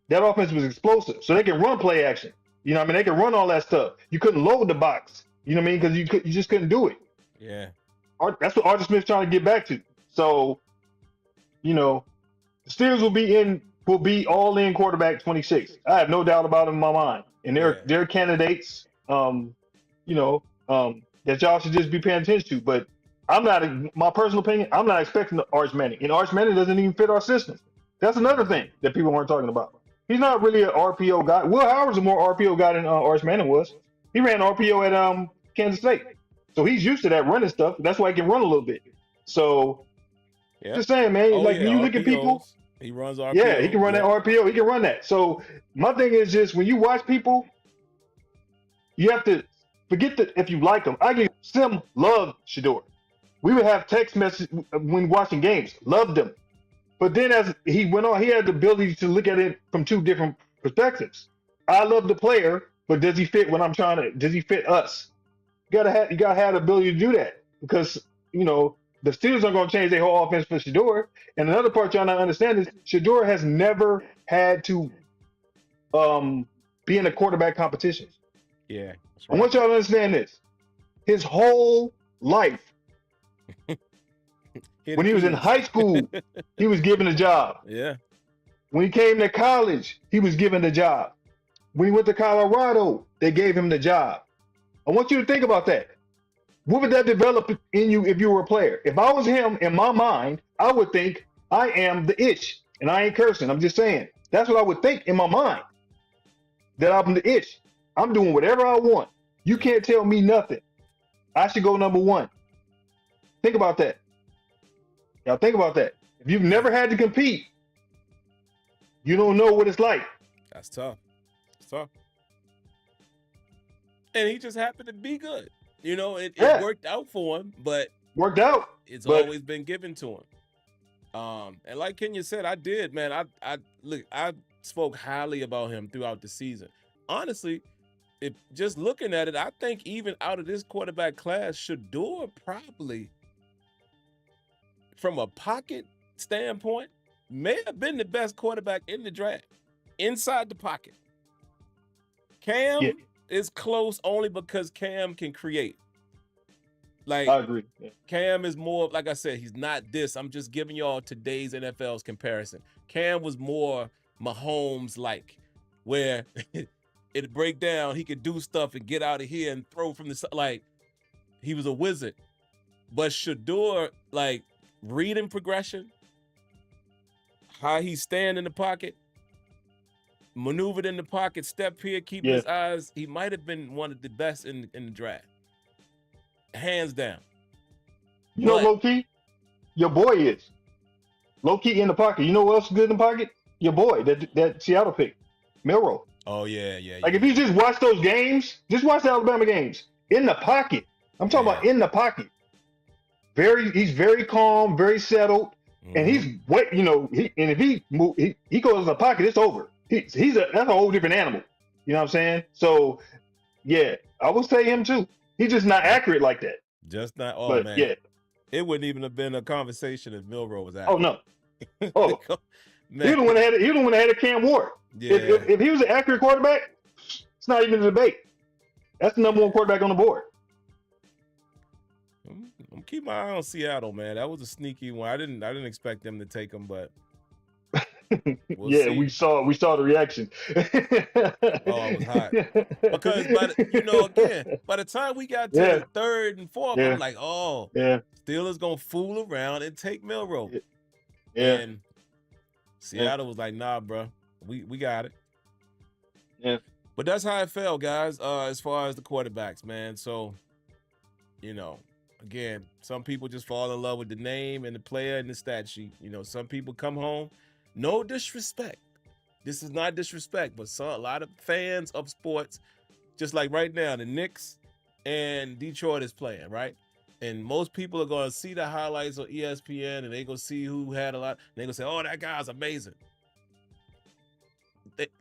That offense was explosive, so they can run play action. You know what I mean? They can run all that stuff. You couldn't load the box. You know what I mean? Because you just couldn't do it. Yeah. That's what Arthur Smith's trying to get back to. So, you know, the Steelers will be all in quarterback 26. I have no doubt about it in my mind. And they're candidates, that y'all should just be paying attention to. But my personal opinion, I'm not expecting Arch Manning. And Arch Manning doesn't even fit our system. That's another thing that people weren't talking about. He's not really an RPO guy. Will Howard's a more RPO guy than Arch Manning was. He ran RPO at Kansas State. So he's used to that running stuff. That's why he can run a little bit. So, just saying, man, when you look at people, he runs RPO. Yeah, he can run that RPO. He can run that. So my thing is just when you watch people, you have to forget that if you like them. Sim loved Shador. We would have text messages when watching games. Loved him. But then as he went on, he had the ability to look at it from two different perspectives. I love the player, but does he fit what I'm trying to? Does he fit us? You gotta have the ability to do that because the Steelers are going to change their whole offense for Shador. And another part y'all not understand is Shador has never had to be in a quarterback competition. Yeah, that's right. I want y'all to understand this. His whole life, when he was in high school, he was given a job. Yeah. When he came to college, he was given the job. When he went to Colorado, they gave him the job. I want you to think about that. What would that develop in you if you were a player? If I was him, in my mind, I would think I am the itch. And I ain't cursing. I'm just saying. That's what I would think in my mind. That I'm the itch. I'm doing whatever I want. You can't tell me nothing. I should go number one. Think about that. Y'all think about that. If you've never had to compete, you don't know what it's like. That's tough. It's tough. And he just happened to be good. It worked out for him, but it's always been given to him. And like Kenya said, I did, man. I spoke highly about him throughout the season. Honestly, if just looking at it, I think even out of this quarterback class, Shador probably, from a pocket standpoint, may have been the best quarterback in the draft. Inside the pocket. Cam is close only because Cam can create. Like, I agree. Yeah. Cam is more, like I said, he's not this. I'm just giving y'all today's NFL's comparison. Cam was more Mahomes-like, where it'd break down, he could do stuff and get out of here and throw from the, like, he was a wizard. But Shador, like, reading progression, how he stand in the pocket, maneuvered in the pocket, step here, keep his eyes. He might have been one of the best in the draft. Hands down. Low-key, your boy is. Low-key in the pocket. You know what else is good in the pocket? Your boy, that Seattle pick, Milroe. Oh, yeah. If you just watch those games, just watch the Alabama games. In the pocket. I'm talking about in the pocket. He's very calm, very settled. Mm-hmm. And he's and if he goes in the pocket, it's over. That's a whole different animal. You know what I'm saying? So, yeah, I would say him too. He's just not accurate like that. Just not. Oh, but, man. Yeah. It wouldn't even have been a conversation if Milroe was accurate. Oh, no. Oh, man. He would have had a Cam Ward. Yeah. If he was an accurate quarterback, it's not even a debate. That's the number one quarterback on the board. I'm keeping my eye on Seattle, man. That was a sneaky one. I didn't expect them to take him, but we'll see. We saw the reaction. Oh, it was hot. Because by the time we got to the third and fourth, I'm like, Steelers gonna fool around and take Milroe. Yeah. And Seattle was like, nah, bro, we got it. Yeah. But that's how it felt, guys, as far as the quarterbacks, man. So, again, some people just fall in love with the name and the player and the stat sheet. Some people come home. No disrespect. This is not disrespect, but a lot of fans of sports, just like right now, the Knicks and Detroit is playing, right? And most people are going to see the highlights on ESPN and they're going to see who had a lot. And they're going to say, oh, that guy's amazing.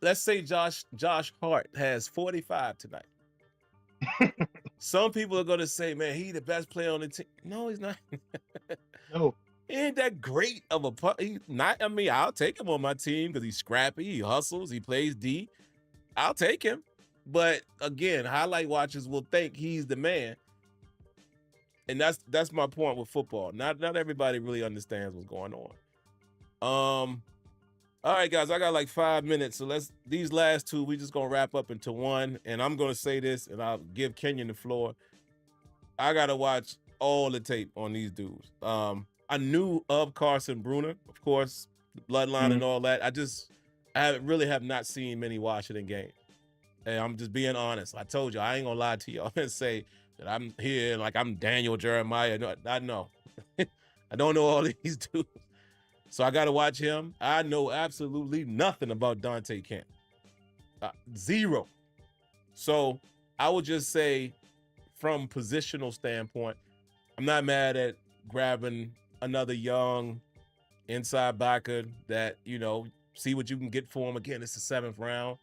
Let's say Josh Hart has 45 tonight. Some people are going to say, man, he's the best player on the team. No, he's not. No. He ain't that great of a I'll take him on my team because he's scrappy, he hustles, he plays D. I'll take him. But again, highlight watchers will think he's the man. And that's my point with football. Not everybody really understands what's going on. All right, guys, I got like 5 minutes. So these last two, we just gonna wrap up into one. And I'm gonna say this, and I'll give Kenyon the floor. I gotta watch all the tape on these dudes. I knew of Carson Bruner, of course, the bloodline and all that. I really have not seen many Washington games. And I'm just being honest. I told you, I ain't gonna lie to y'all and say that I'm here like I'm Daniel Jeremiah. No, I know. I don't know all these dudes. So I gotta watch him. I know absolutely nothing about Dante Kemp. Zero. So I would just say, from positional standpoint, I'm not mad at grabbing another young inside backer that, see what you can get for him. Again, it's the 7th round.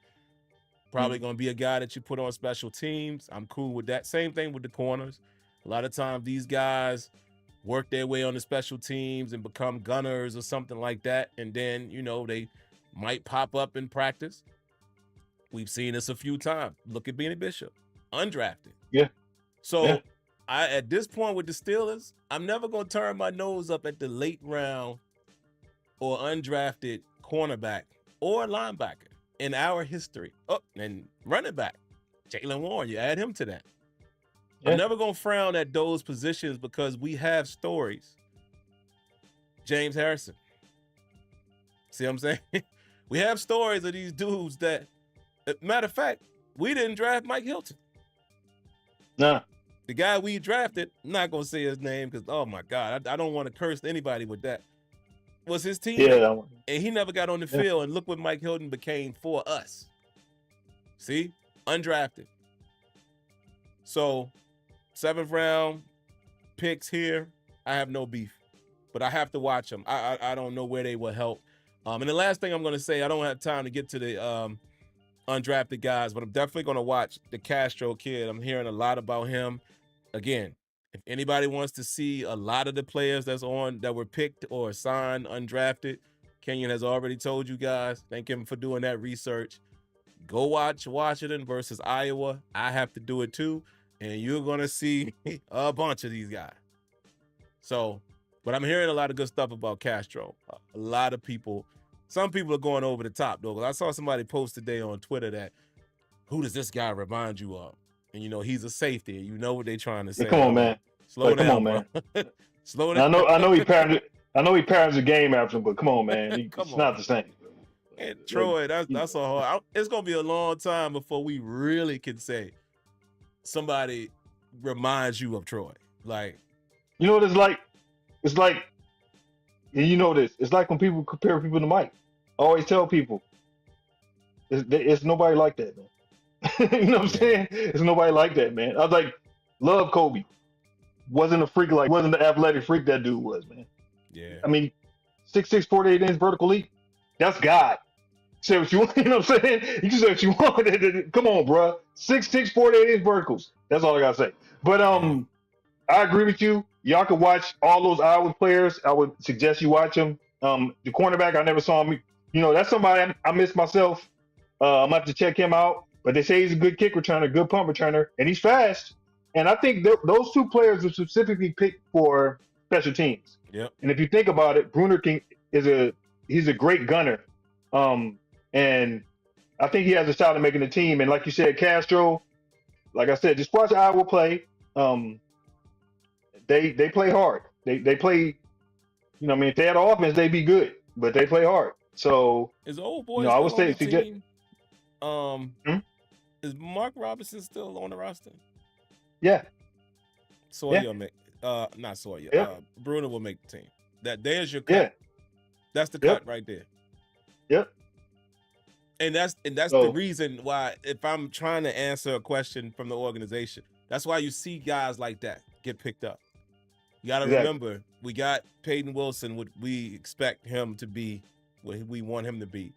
Probably going to be a guy that you put on special teams. I'm cool with that. Same thing with the corners. A lot of times these guys work their way on the special teams and become gunners or something like that. And then, they might pop up in practice. We've seen this a few times. Look at Benny Bishop, undrafted. Yeah. So at this point with the Steelers, I'm never going to turn my nose up at the late round or undrafted cornerback or linebacker in our history. Oh, and running back, Jaylen Warren, you add him to that. Yeah. I'm never going to frown at those positions because we have stories. James Harrison. See what I'm saying? We have stories of these dudes that, matter of fact, we didn't draft Mike Hilton. Nah. The guy we drafted, I'm not going to say his name because, oh my God, I don't want to curse anybody with that, was his teammate. Yeah. And he never got on the field. And look what Mike Hilton became for us. See? Undrafted. So, 7th round picks here, I have no beef. But I have to watch them. I don't know where they will help. And the last thing I'm going to say, I don't have time to get to the undrafted guys, but I'm definitely going to watch the Castro kid. I'm hearing a lot about him. Again, if anybody wants to see a lot of the players that were picked or signed undrafted, Kenyon has already told you guys. Thank him for doing that research. Go watch Washington versus Iowa. I have to do it too. And you're going to see a bunch of these guys. So, but I'm hearing a lot of good stuff about Castro. A lot of people, some people are going over the top though. I saw somebody post today on Twitter that, who does this guy remind you of? And he's a safety. You know what they're trying to say. Yeah, come on, man. Slow down, man. Slow down. I know he parents the game after him, but come on, man. It's not the same. And Troy, that's a hard. It's gonna be a long time before we really can say somebody reminds you of Troy. Like, you know what it's like? It's like, and you know this. It's like when people compare people to Mike. I always tell people, it's nobody like that, man. You know what I'm saying? It's nobody like that, man. I was like, love Kobe. Wasn't the athletic freak that dude was, man. Yeah. I mean, 6'6", 48-inch vertical leap. That's God. Say what you want. You know what I'm saying? You can say what you want. Come on, bro. 6'6", 48-inch verticals. That's all I gotta say. But I agree with you. Y'all can watch all those Iowa players. I would suggest you watch them. The cornerback, I never saw him. That's somebody I miss myself. I'm gonna have to check him out. But they say he's a good kick returner, good punt returner, and he's fast. And I think those two players were specifically picked for special teams. Yep. And if you think about it, Bruner he's a great gunner. And I think he has a shot at making the team. And like you said, Castro, like I said, just watch Iowa play. They play hard. They play, if they had offense, they'd be good. But they play hard. So is old boy I would say team? Is Mark Robinson still on the roster? Yeah. Sawyer make not Sawyer. Yeah. Bruner will make the team. There's your cut. Yeah. That's the cut right there. Yep. And that's the reason why, if I'm trying to answer a question from the organization, that's why you see guys like that get picked up. You got to remember, we got Peyton Wilson, what we expect him to be, what we want him to be.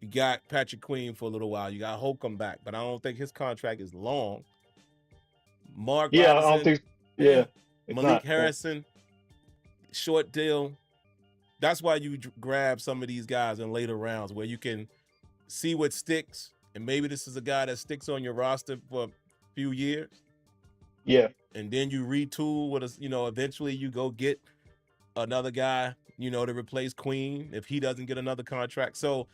You got Patrick Queen for a little while. You got Holcomb back, but I don't think his contract is long. Mark Robinson, I don't think. Yeah, Malik Harrison. short deal. That's why you grab some of these guys in later rounds where you can see what sticks, and maybe this is a guy that sticks on your roster for a few years. Yeah. And then you retool with us, eventually you go get another guy, to replace Queen if he doesn't get another contract. So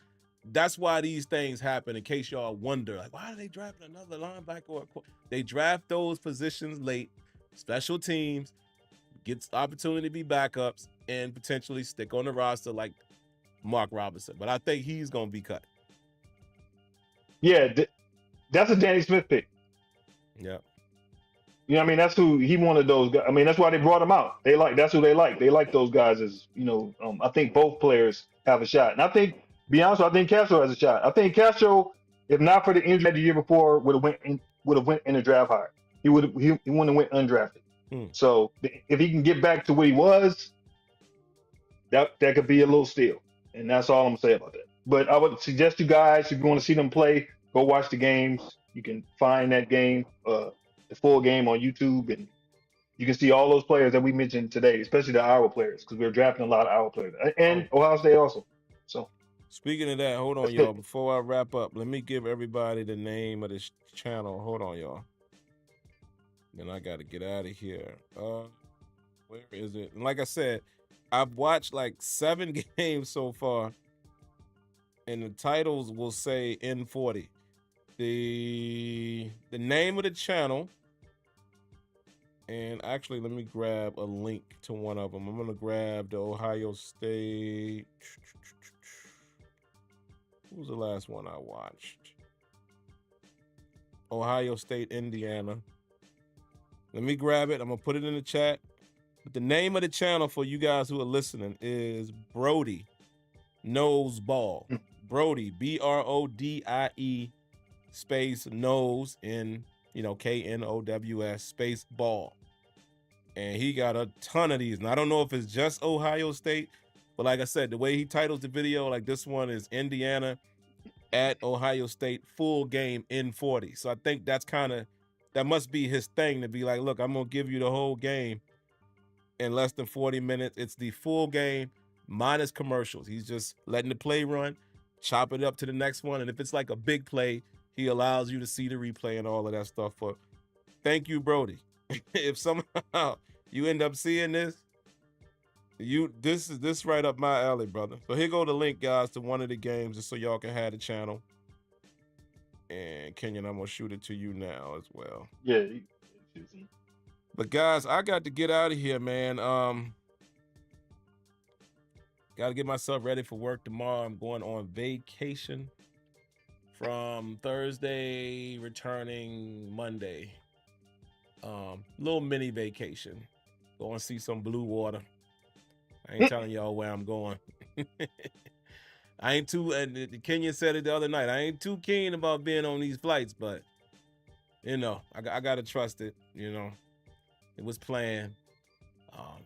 that's why these things happen, in case y'all wonder, like, why are they drafting another linebacker? They draft those positions late, special teams, gets opportunity to be backups, and potentially stick on the roster like Mark Robinson. But I think he's going to be cut. Yeah, that's a Danny Smith pick. Yeah. You know what I mean? That's who he wanted those guys. I mean, that's why they brought him out. That's who they like. They like those guys as, I think both players have a shot. And I think, to be honest, I think Castro has a shot. I think Castro, if not for the injury the year before, would have went in the draft higher. He wouldn't have went undrafted. So if he can get back to what he was, that could be a little steal. And that's all I'm gonna say about that. But I would suggest you guys, if you want to see them play, go watch the games. You can find that game, the full game on YouTube, and you can see all those players that we mentioned today, especially the Iowa players, because we're drafting a lot of Iowa players and Ohio State also. So speaking of that, hold on, y'all. Before I wrap up, let me give everybody the name of this channel. Hold on, y'all. Then I got to get out of here. Where is it? And like I said, I've watched like 7 games so far, and the titles will say N40. The name of the channel, and actually let me grab a link to one of them. I'm gonna grab the Ohio State. What was the last one I watched? Ohio State, Indiana. Let me grab it. I'm gonna put it in the chat. But the name of the channel for you guys who are listening is Brody Knows Ball. Brody, BRODIE space knows in KNOWS space ball. And he got a ton of these. And I don't know if it's just Ohio State, but like I said, the way he titles the video, like this one is Indiana at Ohio State full game N40. So I think that must be his thing, to be like, look, I'm gonna give you the whole game in less than 40 minutes. It's the full game minus commercials. He's just letting the play run, chop it up to the next one. And if it's like a big play, he allows you to see the replay and all of that stuff. But thank you, Brody. If somehow you end up seeing this, this is right up my alley, brother. So here go the link, guys, to one of the games, just so y'all can have the channel. And Kenyon, I'm gonna shoot it to you now as well. Yeah. But guys, I got to get out of here, man. Got to get myself ready for work tomorrow. I'm going on vacation from Thursday, returning Monday. Little mini vacation. Go and see some blue water. I ain't telling y'all where I'm going. I ain't too, and Kenyon said it the other night, I ain't too keen about being on these flights, but I gotta trust it. It was planned.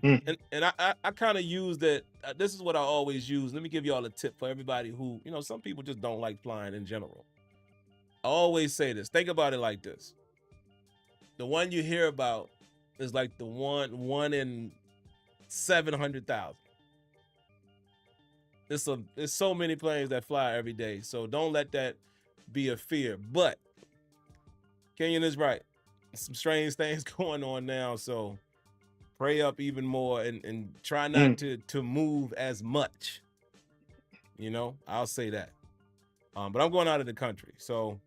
And I kind of used it. This is what I always use. Let me give y'all a tip for everybody who, some people just don't like flying in general. I always say this. Think about it like this. The one you hear about is like the one in 700,000. There's so many planes that fly every day. So don't let that be a fear. But Kenyon is right. Some strange things going on now. So pray up even more and try not to move as much. I'll say that. But I'm going out of the country. So,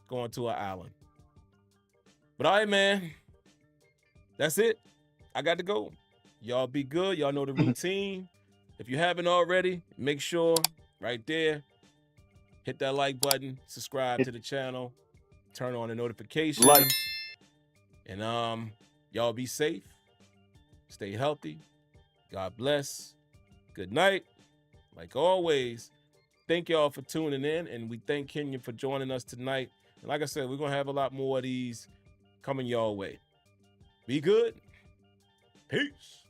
going to an island. But all right, man. That's it. I got to go. Y'all be good. Y'all know the routine. If you haven't already, make sure right there, hit that like button, subscribe to the channel, turn on the notifications. And y'all be safe. Stay healthy. God bless. Good night. Like always, thank y'all for tuning in, and we thank Kenyon for joining us tonight. And like I said, we're going to have a lot more of these coming y'all way. Be good. Peace.